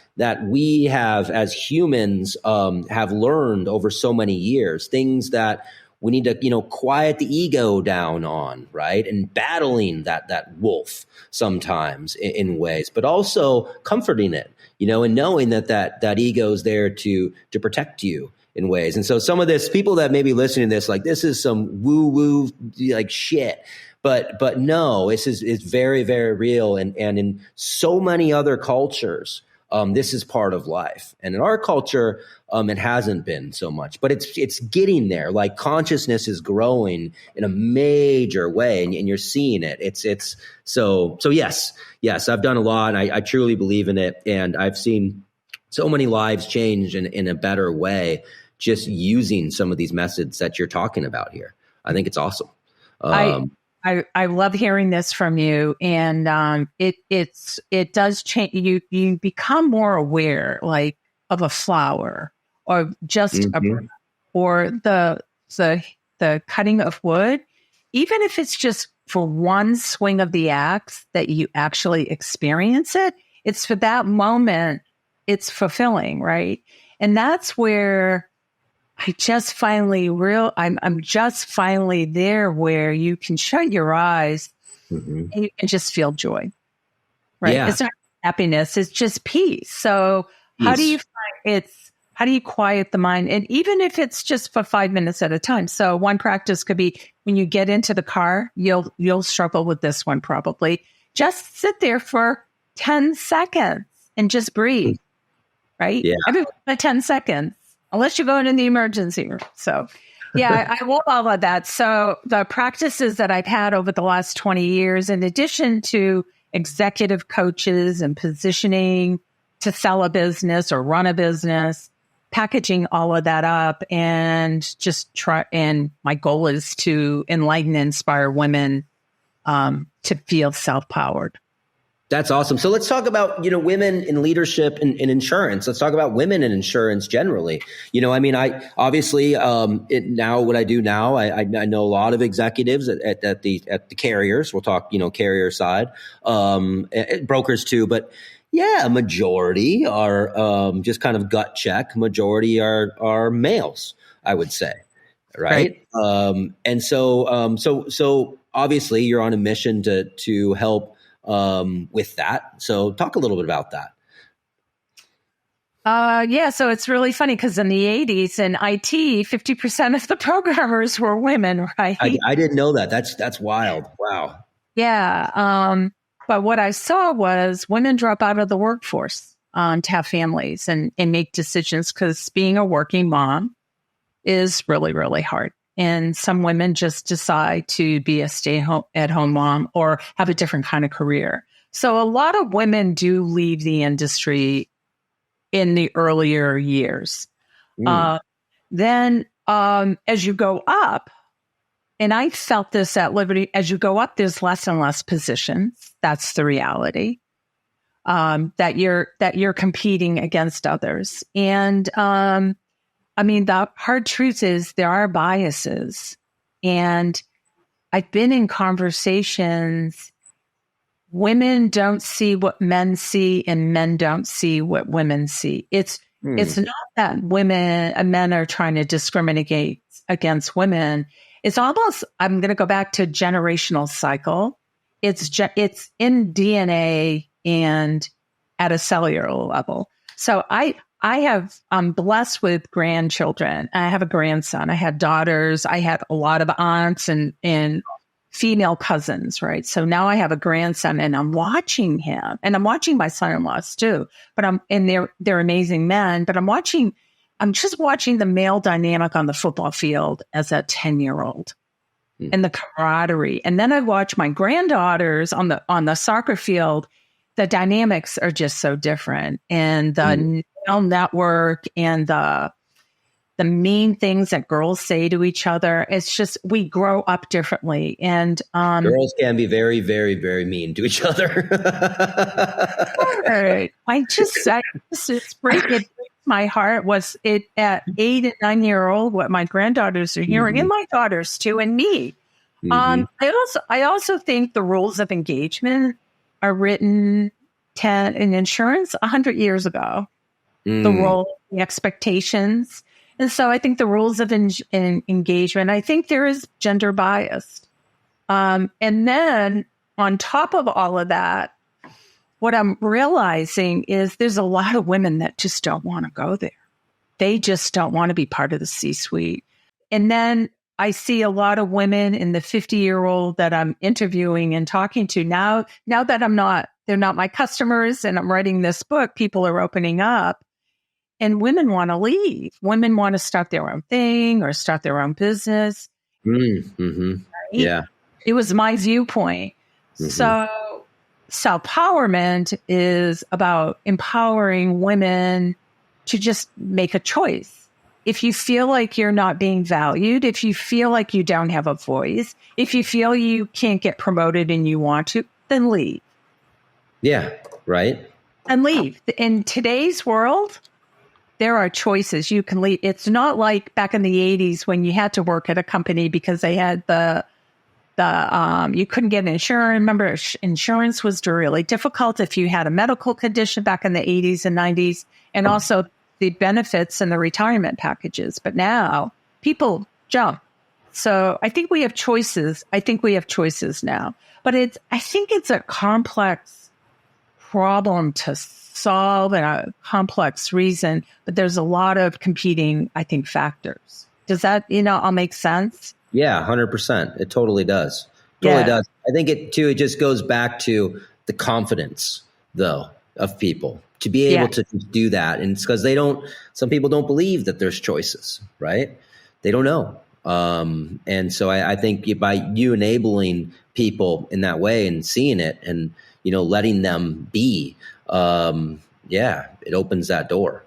we have as humans have learned over so many years, things that we need to, quiet the ego down on, right? And battling that wolf sometimes in ways, but also comforting it, and knowing that ego is there to protect you in ways. And so some of this, people that may be listening to this, like, this is some woo like shit. But no, it's very, very real. And in so many other cultures, this is part of life. And in our culture, it hasn't been so much, but it's getting there. Like, consciousness is growing in a major way, and you're seeing it. It's so yes, I've done a lot, and I truly believe in it. And I've seen so many lives change in a better way, just using some of these methods that you're talking about here. I think it's awesome. I love hearing this from you, and it does change. You become more aware, like, of a flower, or just or the cutting of wood, even if it's just for one swing of the axe that you actually experience it. It's for that moment. It's fulfilling, right? And that's where I just finally I'm just finally there, where you can shut your eyes and you can just feel joy, right? Yeah. It's not happiness, it's just peace. So how do you how do you quiet the mind? And even if it's just for 5 minutes at a time. So one practice could be, when you get into the car, you'll struggle with this one probably. Just sit there for 10 seconds and just breathe, right? Yeah. Every 10 seconds. Unless you're going in the emergency room. So, yeah, I love all of that. So the practices that I've had over the last 20 years, in addition to executive coaches and positioning to sell a business or run a business, packaging all of that up and just try. And my goal is to enlighten and inspire women to feel self-powered. That's awesome. So let's talk about, women in leadership and in insurance. Let's talk about women in insurance generally. I obviously, now what I do now, I know a lot of executives at the carriers. We'll talk, carrier side, brokers too, but yeah, a majority are, just kind of gut check. Majority are males, I would say. Right. And so obviously you're on a mission to help, with that. So talk a little bit about that. So it's really funny because in the 80s in IT, 50% of the programmers were women, right? I didn't know that. That's wild. Wow. Yeah. But what I saw was women drop out of the workforce to have families and make decisions, because being a working mom is really, really hard. And some women just decide to be a stay-at-home mom or have a different kind of career. So a lot of women do leave the industry in the earlier years. Then as you go up, and I felt this at Liberty, as you go up, there's less and less positions. That's the reality, that you're competing against others. And the hard truth is there are biases. And I've been in conversations, women don't see what men see and men don't see what women see. It's not that men are trying to discriminate against women. It's almost, I'm going to go back to generational cycle. It's in DNA and at a cellular level. So I'm blessed with grandchildren. I have a grandson. I had daughters. I had a lot of aunts and female cousins, right? So now I have a grandson, and I'm watching him, and I'm watching my son-in-laws too. But they're amazing men. But I'm just watching the male dynamic on the football field as a 10-year-old, and the camaraderie. And then I watch my granddaughters on the soccer field. The dynamics are just so different, and the network and the mean things that girls say to each other. It's just, we grow up differently. And girls can be very, very, very mean to each other. It's breaks my heart. Was it at 8 and 9 year old, what my granddaughters are hearing, and my daughters too, and me. I also think the rules of engagement are written in insurance 100 years ago. The role, the expectations. And so I think the rules of engagement, I think there is gender bias. And then on top of all of that, what I'm realizing is there's a lot of women that just don't want to go there. They just don't want to be part of the C-suite. And then I see a lot of women in the 50-year-old that I'm interviewing and talking to now that they're not my customers and I'm writing this book, people are opening up and women want to leave. Women want to start their own thing or start their own business. Mm-hmm. Right? Yeah. It was my viewpoint. Mm-hmm. So self-powerment is about empowering women to just make a choice. If you feel like you're not being valued, if you feel like you don't have a voice, if you feel you can't get promoted and you want to, then leave. Yeah, right. And leave. In today's world, there are choices. You can leave. It's not like back in the 80s when you had to work at a company because they had you couldn't get insurance. Remember, insurance was really difficult if you had a medical condition back in the 80s and 90s, and also the benefits and the retirement packages. But now people jump. So I think we have choices. Now. But I think it's a complex problem to solve and a complex reason, but there's a lot of competing, I think, factors. Does that, all make sense? Yeah, 100%. It totally does. Does. I think it just goes back to the confidence, though, of people to be able to do that. And it's because some people don't believe that there's choices, right? They don't know. And so I think by you enabling people in that way and seeing it and, letting them be, it opens that door.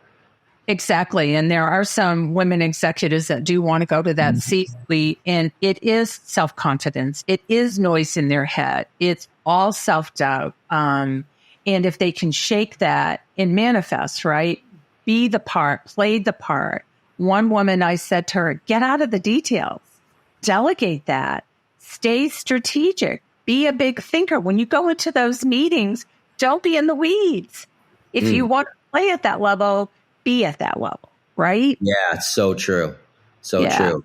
Exactly. And there are some women executives that do want to go to that C-suite, and it is self-confidence. It is noise in their head. It's all self-doubt. And if they can shake that and manifest, right? Be the part, play the part. One woman, I said to her, get out of the details, delegate that, stay strategic, be a big thinker. When you go into those meetings, don't be in the weeds. If you want to play at that level, be at that level, right? Yeah, it's so true. True.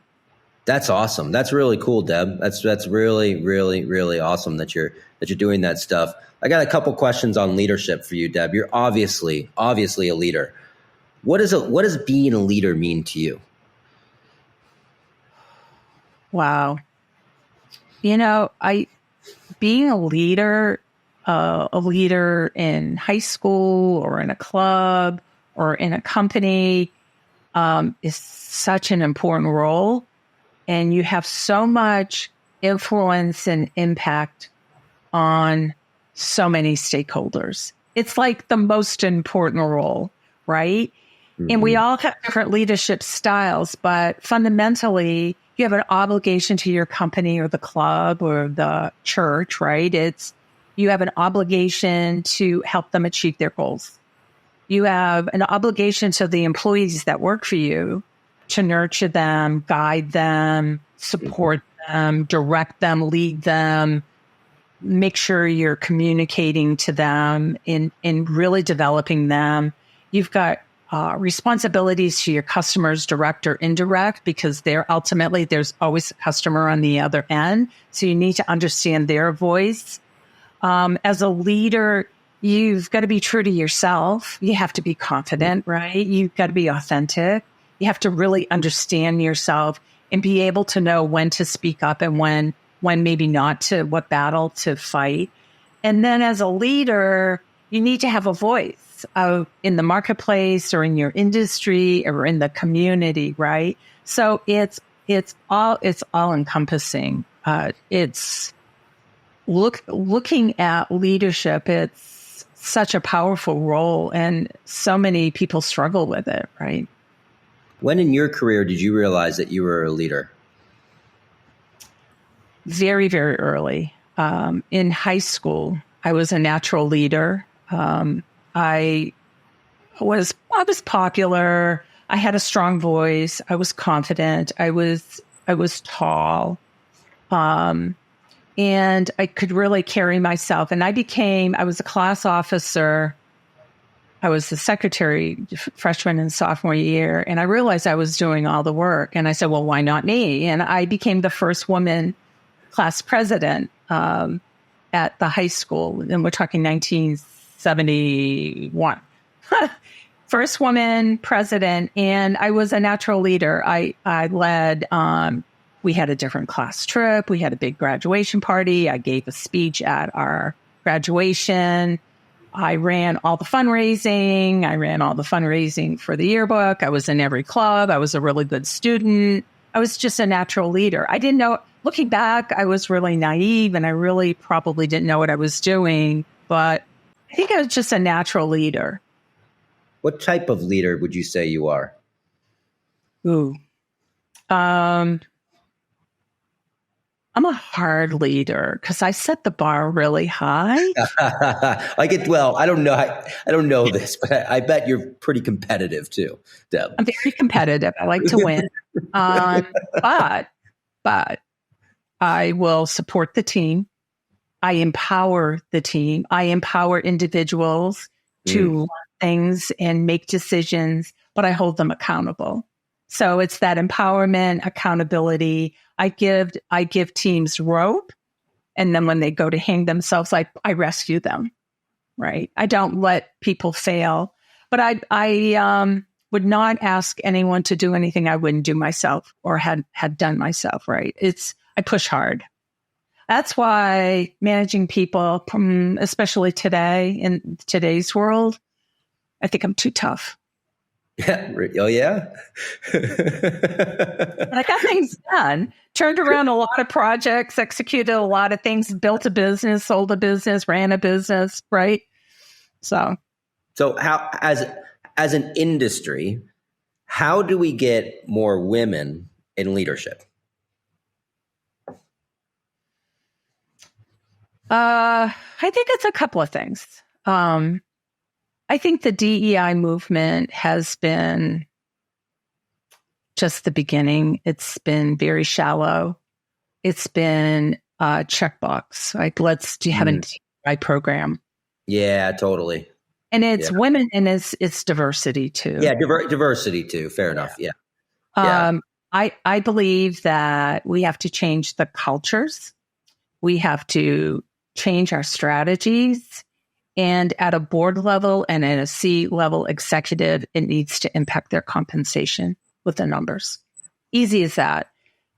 That's awesome. That's really cool, Deb. That's really, really, really awesome that you're doing that stuff. I got a couple questions on leadership for you, Deb. You're obviously a leader. What does being a leader mean to you? Wow. Being a leader in high school or in a club or in a company is such an important role. And you have so much influence and impact on so many stakeholders. It's like the most important role, right? Mm-hmm. And we all have different leadership styles, but fundamentally, you have an obligation to your company or the club or the church, right? You have an obligation to help them achieve their goals. You have an obligation to the employees that work for you to nurture them, guide them, support them, direct them, lead them, make sure you're communicating to them in really developing them. You've got responsibilities to your customers, direct or indirect, because there's always a customer on the other end. So you need to understand their voice. As a leader, you've got to be true to yourself. You have to be confident, right? You've got to be authentic. You have to really understand yourself and be able to know when to speak up and when maybe not to, what battle to fight. And then as a leader, you need to have a voice in the marketplace or in your industry or in the community, right? So it's all encompassing. It's looking at leadership. It's such a powerful role, and so many people struggle with it, right? When in your career did you realize that you were a leader? Very, very early. In high school, I was a natural leader. I was popular. I had a strong voice. I was confident. I was tall. and I could really carry myself. And I was a class officer. I was the secretary freshman and sophomore year, and I realized I was doing all the work. And I said, well, why not me? And I became the first woman class president at the high school. And we're talking 1971. First woman president. And I was a natural leader. I led, we had a different class trip. We had a big graduation party. I gave a speech at our graduation. I ran all the fundraising. I ran all the fundraising for the yearbook. I was in every club. I was a really good student. I was just a natural leader. I didn't know, looking back, I was really naive and I really probably didn't know what I was doing, but I think I was just a natural leader. What type of leader would you say you are? I'm a hard leader because I set the bar really high. I don't know this, but I bet you're pretty competitive too, Deb. I'm very competitive. I like to win. But I will support the team. I empower the team. I empower individuals to learn things and make decisions, but I hold them accountable. So it's that empowerment, accountability. I give teams rope, and then when they go to hang themselves, I rescue them, right? I don't let people fail, but I would not ask anyone to do anything I wouldn't do myself or had done myself, right? I push hard. That's why managing people, especially today, in today's world, I think I'm too tough. Yeah. Oh, yeah. But I got things done, turned around a lot of projects, executed a lot of things, built a business, sold a business, ran a business, right? So how, as an industry, how do we get more women in leadership? I think it's a couple of things. I think the DEI movement has been just the beginning. It's been very shallow. It's been a checkbox. Like, do you have a DEI program? Yeah, totally. And it's women, and it's diversity too. Yeah, diversity too. Fair enough. Yeah. I believe that we have to change the cultures. We have to change our strategies. And at a board level and at a C-level executive, it needs to impact their compensation with the numbers. Easy as that.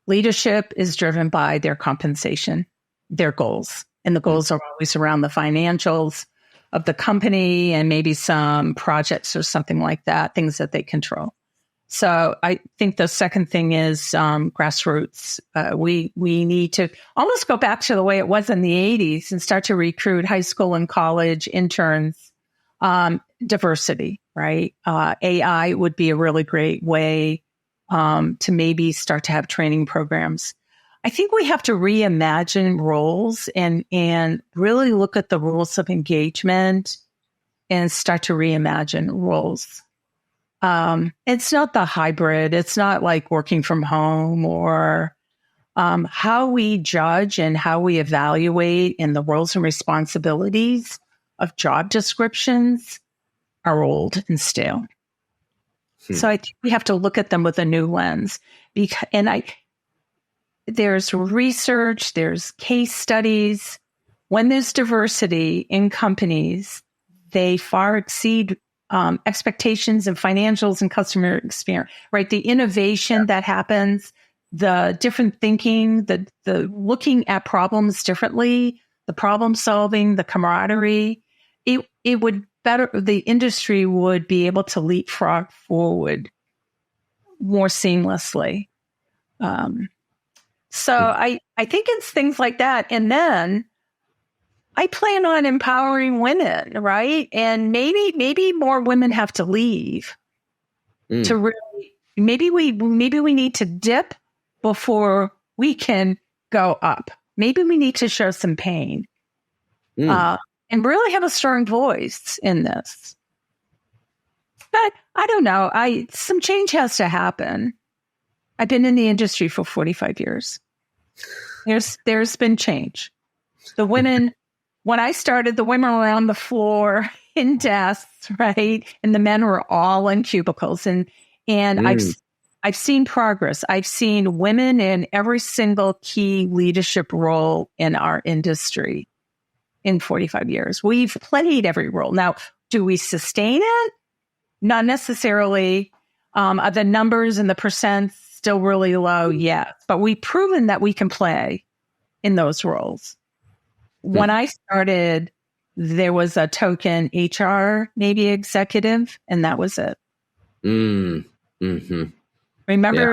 Leadership is driven by their compensation, their goals. And the goals are always around the financials of the company and maybe some projects or something like that, things that they control. So I think the second thing is grassroots. We need to almost go back to the way it was in the 80s and start to recruit high school and college interns, diversity, right? AI would be a really great way to maybe start to have training programs. I think we have to reimagine roles and really look at the rules of engagement and start to reimagine roles. It's not the hybrid. It's not like working from home or how we judge and how we evaluate and the roles and responsibilities of job descriptions are old and stale. So I think we have to look at them with a new lens. There's research, there's case studies. When there's diversity in companies, they far exceed expectations and financials and customer experience, right? The innovation that happens, the different thinking, the looking at problems differently, the problem solving, the camaraderie, it would better, the industry would be able to leapfrog forward more seamlessly. So I think it's things like that. And then I plan on empowering women, right? And maybe more women have to leave to really, maybe we need to dip before we can go up. Maybe we need to show some pain and really have a strong voice in this. But I don't know. Some change has to happen. I've been in the industry for 45 years. there's been change. The women, when I started, the women were on the floor in desks, right? And the men were all in cubicles. And I've seen progress. I've seen women in every single key leadership role in our industry in 45 years. We've played every role. Now, do we sustain it? Not necessarily. Are the numbers and the percents still really low? Yes. But we've proven that we can play in those roles. When I started, there was a token HR, maybe executive, and that was it. Remember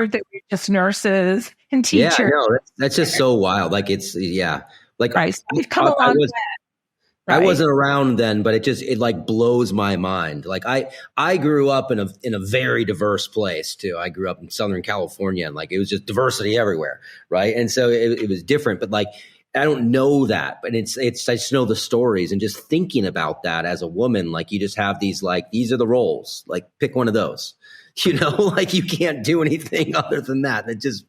that we were just nurses and teachers. Yeah, no, that's just so wild. Like like right. We've come a long way. I wasn't around then, but it like blows my mind. Like I grew up in a very diverse place too. I grew up in Southern California, and like it was just diversity everywhere, right? And so it was different, but like I don't know that, but it's I just know the stories, and just thinking about that as a woman, like you just have these like these are the roles, like pick one of those. Like you can't do anything other than that. It just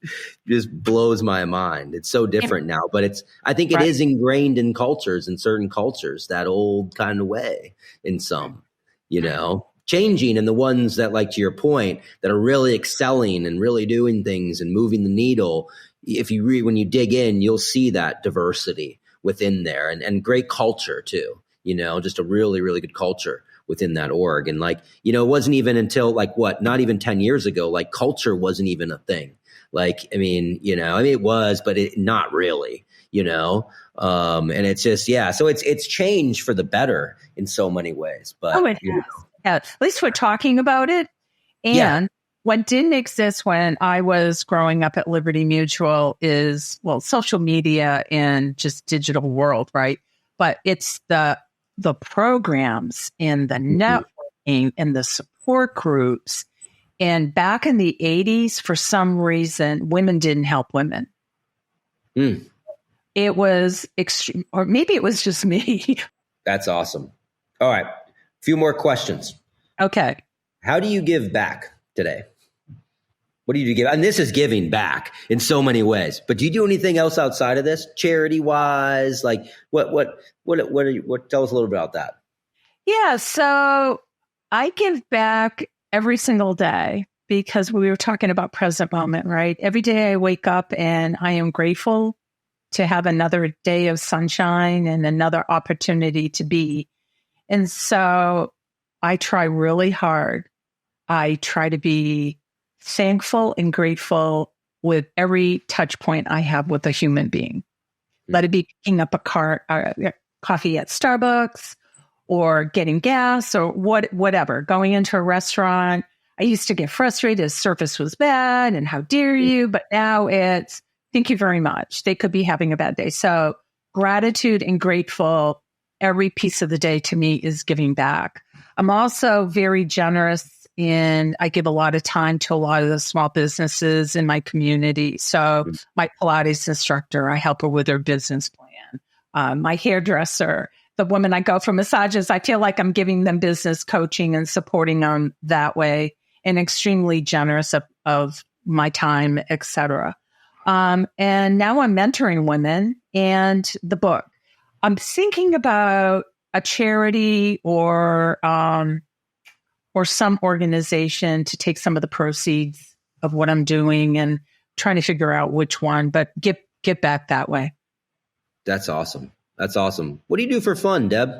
blows my mind. It's so different now, but I think it is ingrained in cultures, in certain cultures, that old kind of way in some, changing, and the ones that, like to your point, that are really excelling and really doing things and moving the needle. If you when you dig in, you'll see that diversity within there, and great culture too, just a really, really good culture within that org. And like, it wasn't even until not even 10 years ago, like culture wasn't even a thing. Like, it was, but not really, and it's just, so it's changed for the better in so many ways, but it has. Yeah, at least we're talking about it. And what didn't exist when I was growing up at Liberty Mutual is, social media and just digital world, right? But it's the programs and the networking and the support groups. And back in the 80s, for some reason, women didn't help women. It was extreme, or maybe it was just me. That's awesome. All right. A few more questions. Okay. How do you give back today? What do you give? And this is giving back in so many ways, but do you do anything else outside of this, charity wise? Like what tell us a little bit about that. Yeah. So I give back every single day, because we were talking about present moment, right? Every day I wake up and I am grateful to have another day of sunshine and another opportunity to be. And so I try really hard. I try to be thankful and grateful with every touch point I have with a human being. Let it be picking up a coffee at Starbucks, or getting gas, or whatever, going into a restaurant. I used to get frustrated. Service was bad and how dare you? But now it's thank you very much. They could be having a bad day. So gratitude and grateful every piece of the day to me is giving back. I'm also very generous, and I give a lot of time to a lot of the small businesses in my community. So my Pilates instructor, I help her with her business plan. My hairdresser, the woman I go for massages, I feel like I'm giving them business coaching and supporting them that way, and extremely generous of my time, etc. And now I'm mentoring women, and the book. I'm thinking about a charity or some organization to take some of the proceeds of what I'm doing, and trying to figure out which one, but get back that way. That's awesome. That's awesome. What do you do for fun, Deb?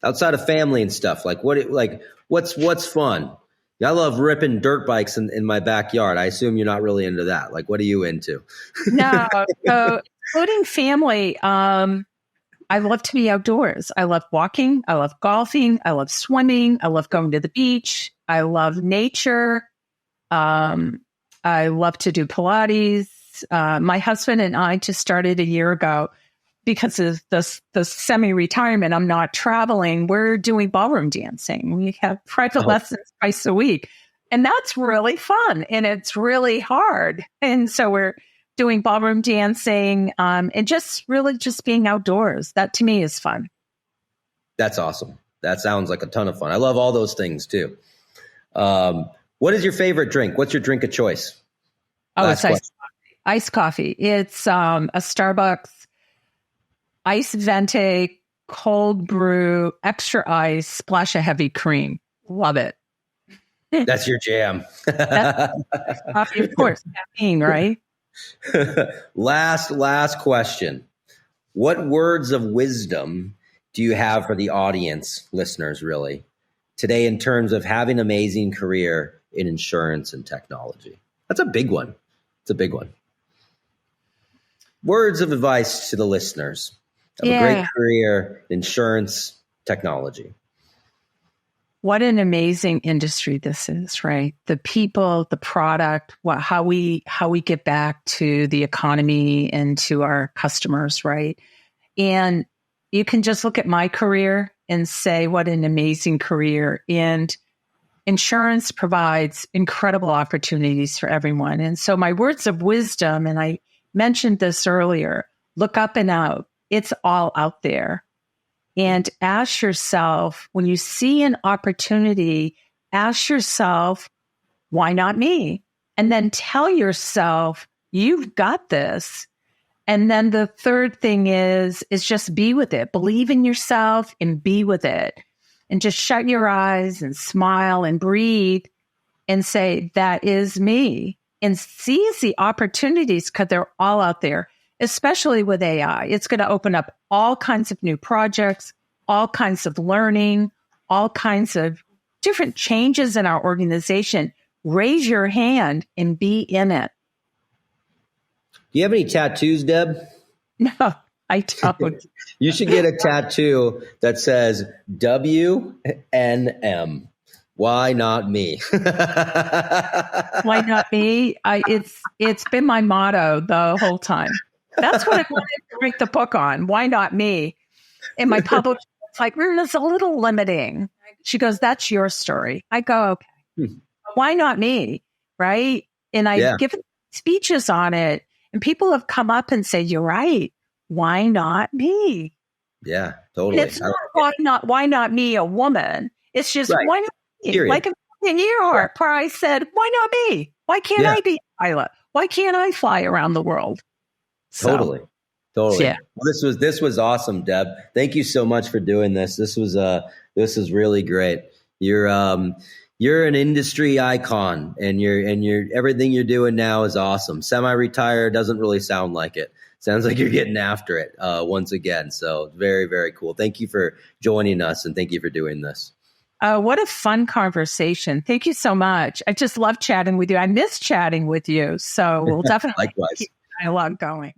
Outside of family and stuff, what's fun? I love ripping dirt bikes in my backyard. I assume you're not really into that. Like, what are you into? No. So including family, I love to be outdoors. I love walking. I love golfing. I love swimming. I love going to the beach. I love nature. I love to do Pilates. My husband and I just started a year ago, because of the semi-retirement, I'm not traveling. We're doing ballroom dancing. We have private lessons twice a week. And that's really fun. And it's really hard. And so we're doing ballroom dancing, and just being outdoors. That to me is fun. That's awesome. That sounds like a ton of fun. I love all those things too. What is your favorite drink? What's your drink of choice? Oh, it's iced coffee. iced coffee. It's a Starbucks ice venti, cold brew, extra ice, splash of heavy cream. Love it. That's your jam. That's coffee, of course, caffeine, right? Last question. What words of wisdom do you have for the audience, listeners, really, today in terms of having an amazing career in insurance and technology? That's a big one. It's a big one. Words of advice to the listeners of a great career in insurance technology. What an amazing industry this is, right? The people, the product, how we get back to the economy and to our customers, right? And you can just look at my career and say, what an amazing career. And insurance provides incredible opportunities for everyone. And so my words of wisdom, and I mentioned this earlier, look up and out. It's all out there. And ask yourself, when you see an opportunity, ask yourself, why not me? And then tell yourself, you've got this. And then the third thing is just be with it. Believe in yourself and be with it. And just shut your eyes and smile and breathe and say, that is me. And seize the opportunities because they're all out there, especially with AI. It's going to open up all kinds of new projects, all kinds of learning, all kinds of different changes in our organization. Raise your hand and be in it. Do you have any tattoos, Deb? No, I don't. You should get a tattoo that says WNM. Why not me? Why not me? It's been my motto the whole time. That's what I wanted to write the book on. Why not me? And my publisher was like, it's a little limiting. She goes, that's your story. I go, okay. Why not me? Right? And I've given speeches on it, and people have come up and said, you're right. Why not me? Yeah, totally. And it's not why not me, a woman? It's just why not me? Period. Like Amelia Earhart, where I said, why not me? Why can't I be a pilot? Why can't I fly around the world? Totally. Yeah. Well, this was awesome, Deb. Thank you so much for doing this. This was really great. You're an industry icon, and you're everything you're doing now is awesome. Semi-retired doesn't really sound like it. Sounds like you're getting after it once again. So very, very cool. Thank you for joining us, and thank you for doing this. What a fun conversation. Thank you so much. I just love chatting with you. I miss chatting with you. So we'll definitely keep the dialogue going.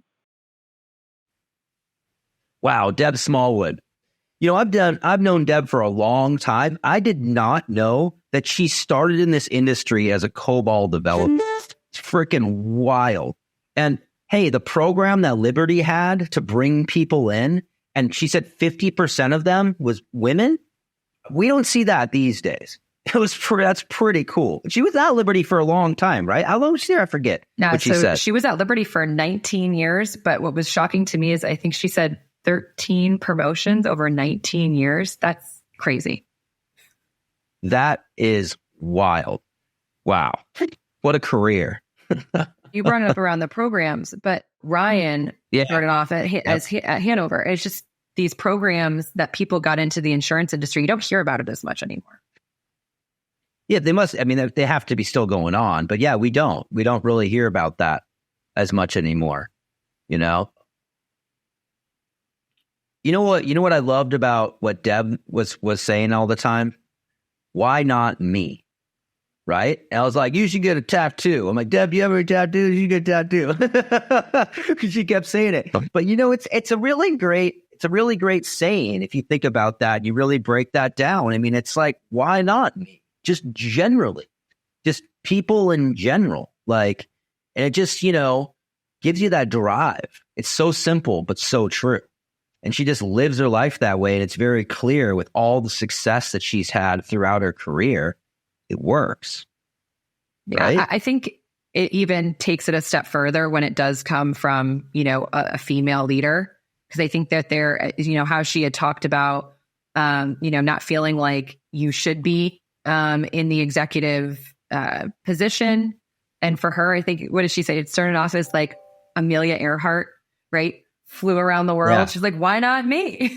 Wow, Deb Smallwood. I've known Deb for a long time. I did not know that she started in this industry as a COBOL developer. It's freaking wild. And hey, the program that Liberty had to bring people in, and she said 50% of them was women. We don't see that these days. That's pretty cool. She was at Liberty for a long time, right? How long was she there? I forget what she said. She was at Liberty for 19 years. But what was shocking to me is I think she said 13 promotions over 19 years. That's crazy. That is wild. Wow. What a career. You brought it up around the programs, but Ryan started off at Hanover. It's just these programs that people got into the insurance industry. You don't hear about it as much anymore. Yeah, they must. I mean, they have to be still going on. But yeah, we don't really hear about that as much anymore. You know what I loved about what Deb was saying all the time? Why not me? Right? And I was like, you should get a tattoo. I'm like, Deb, you have a tattoo? You should get a tattoo. Because she kept saying it. But it's a really great saying. If you think about that, you really break that down. I mean, it's like, why not me? Just generally, just people in general. Like, and it just, gives you that drive. It's so simple, but so true. And she just lives her life that way. And it's very clear with all the success that she's had throughout her career. It works. Right? Yeah, I think it even takes it a step further when it does come from, a female leader. Because I think that there, how she had talked about, not feeling like you should be in the executive position. And for her, I think, what did she say? It started off as like Amelia Earhart, right? Flew around the world. Yeah. She's like, why not me?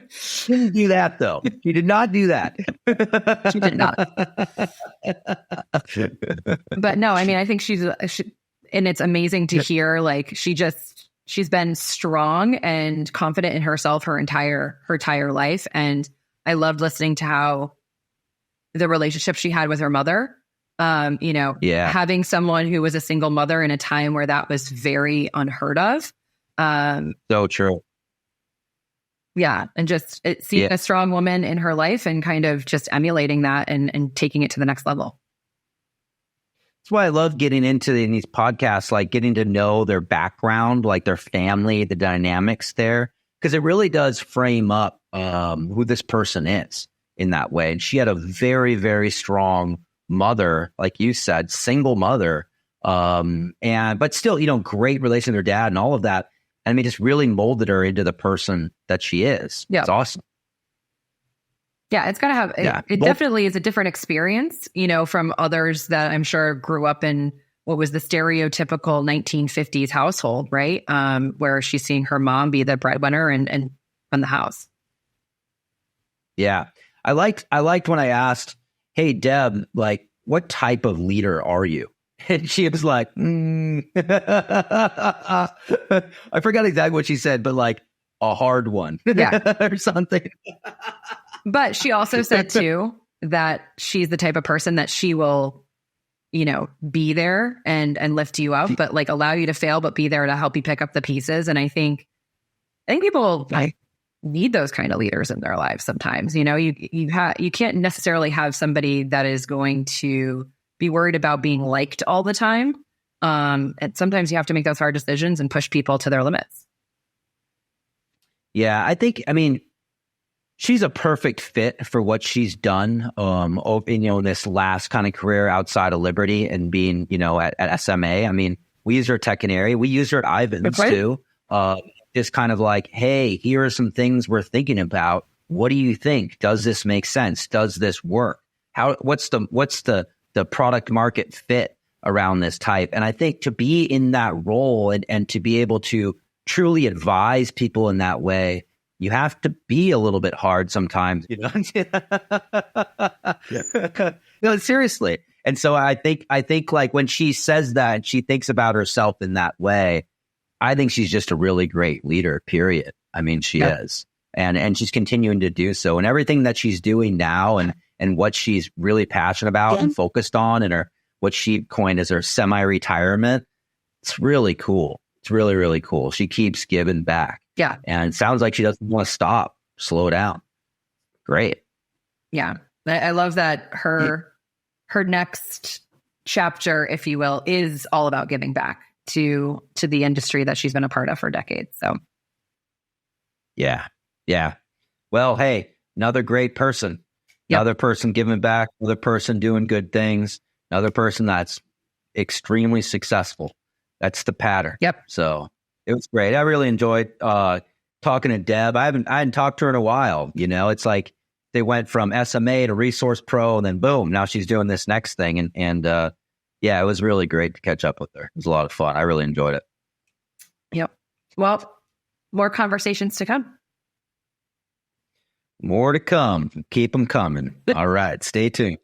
She didn't do that though. She did not do that. She did not. But no, I mean, I think she, and it's amazing to hear, like, she's been strong and confident in herself her entire life. And I loved listening to how the relationship she had with her mother, having someone who was a single mother in a time where that was very unheard of. So true. Yeah. And just seeing a strong woman in her life and kind of just emulating that and taking it to the next level. That's why I love getting into in these podcasts, like getting to know their background, like their family, the dynamics there, because it really does frame up who this person is in that way. And she had a very, very strong mother, like you said, single mother, but still, great relation with her dad and all of that. I mean, just really molded her into the person that she is. Yeah. It's awesome. Yeah, it's got to have, it definitely is a different experience, from others that I'm sure grew up in what was the stereotypical 1950s household, right? Where she's seeing her mom be the breadwinner and run the house. Yeah. I liked when I asked, hey, Deb, like, what type of leader are you? And she was like, I forgot exactly what she said, but like a hard one or something. But she also said too, that she's the type of person that she will, be there and lift you up, but like allow you to fail, but be there to help you pick up the pieces. And I think people need those kind of leaders in their lives sometimes. You can't necessarily have somebody that is going to be worried about being liked all the time. And sometimes you have to make those hard decisions and push people to their limits. Yeah, she's a perfect fit for what she's done, in this last kind of career outside of Liberty and being, at SMA. I mean, we use her at Tech and Area. We use her at Ivans too. Just kind of like, hey, here are some things we're thinking about. What do you think? Does this make sense? Does this work? What's the product market fit around this type? And I think to be in that role and to be able to truly advise people in that way, you have to be a little bit hard sometimes, No, seriously. And so I think like when she says that and she thinks about herself in that way, I think she's just a really great leader, period. I mean, she is. And she's continuing to do so. And everything that she's doing now and what she's really passionate about and focused on and what she coined as her semi-retirement, it's really cool. It's really, really cool. She keeps giving back. Yeah. And it sounds like she doesn't want to stop, slow down. Great. Yeah. I love that her next chapter, if you will, is all about giving back to the industry that she's been a part of for decades. So. Yeah. Yeah. Well, hey, another great person. Another person giving back, another person doing good things, another person that's extremely successful. That's the pattern. Yep. So it was great. I really enjoyed talking to Deb. I hadn't talked to her in a while. It's like they went from SMA to Resource Pro, and then boom, now she's doing this next thing. And it was really great to catch up with her. It was a lot of fun. I really enjoyed it. Yep. Well, more conversations to come. More to come. Keep them coming. All right. Stay tuned.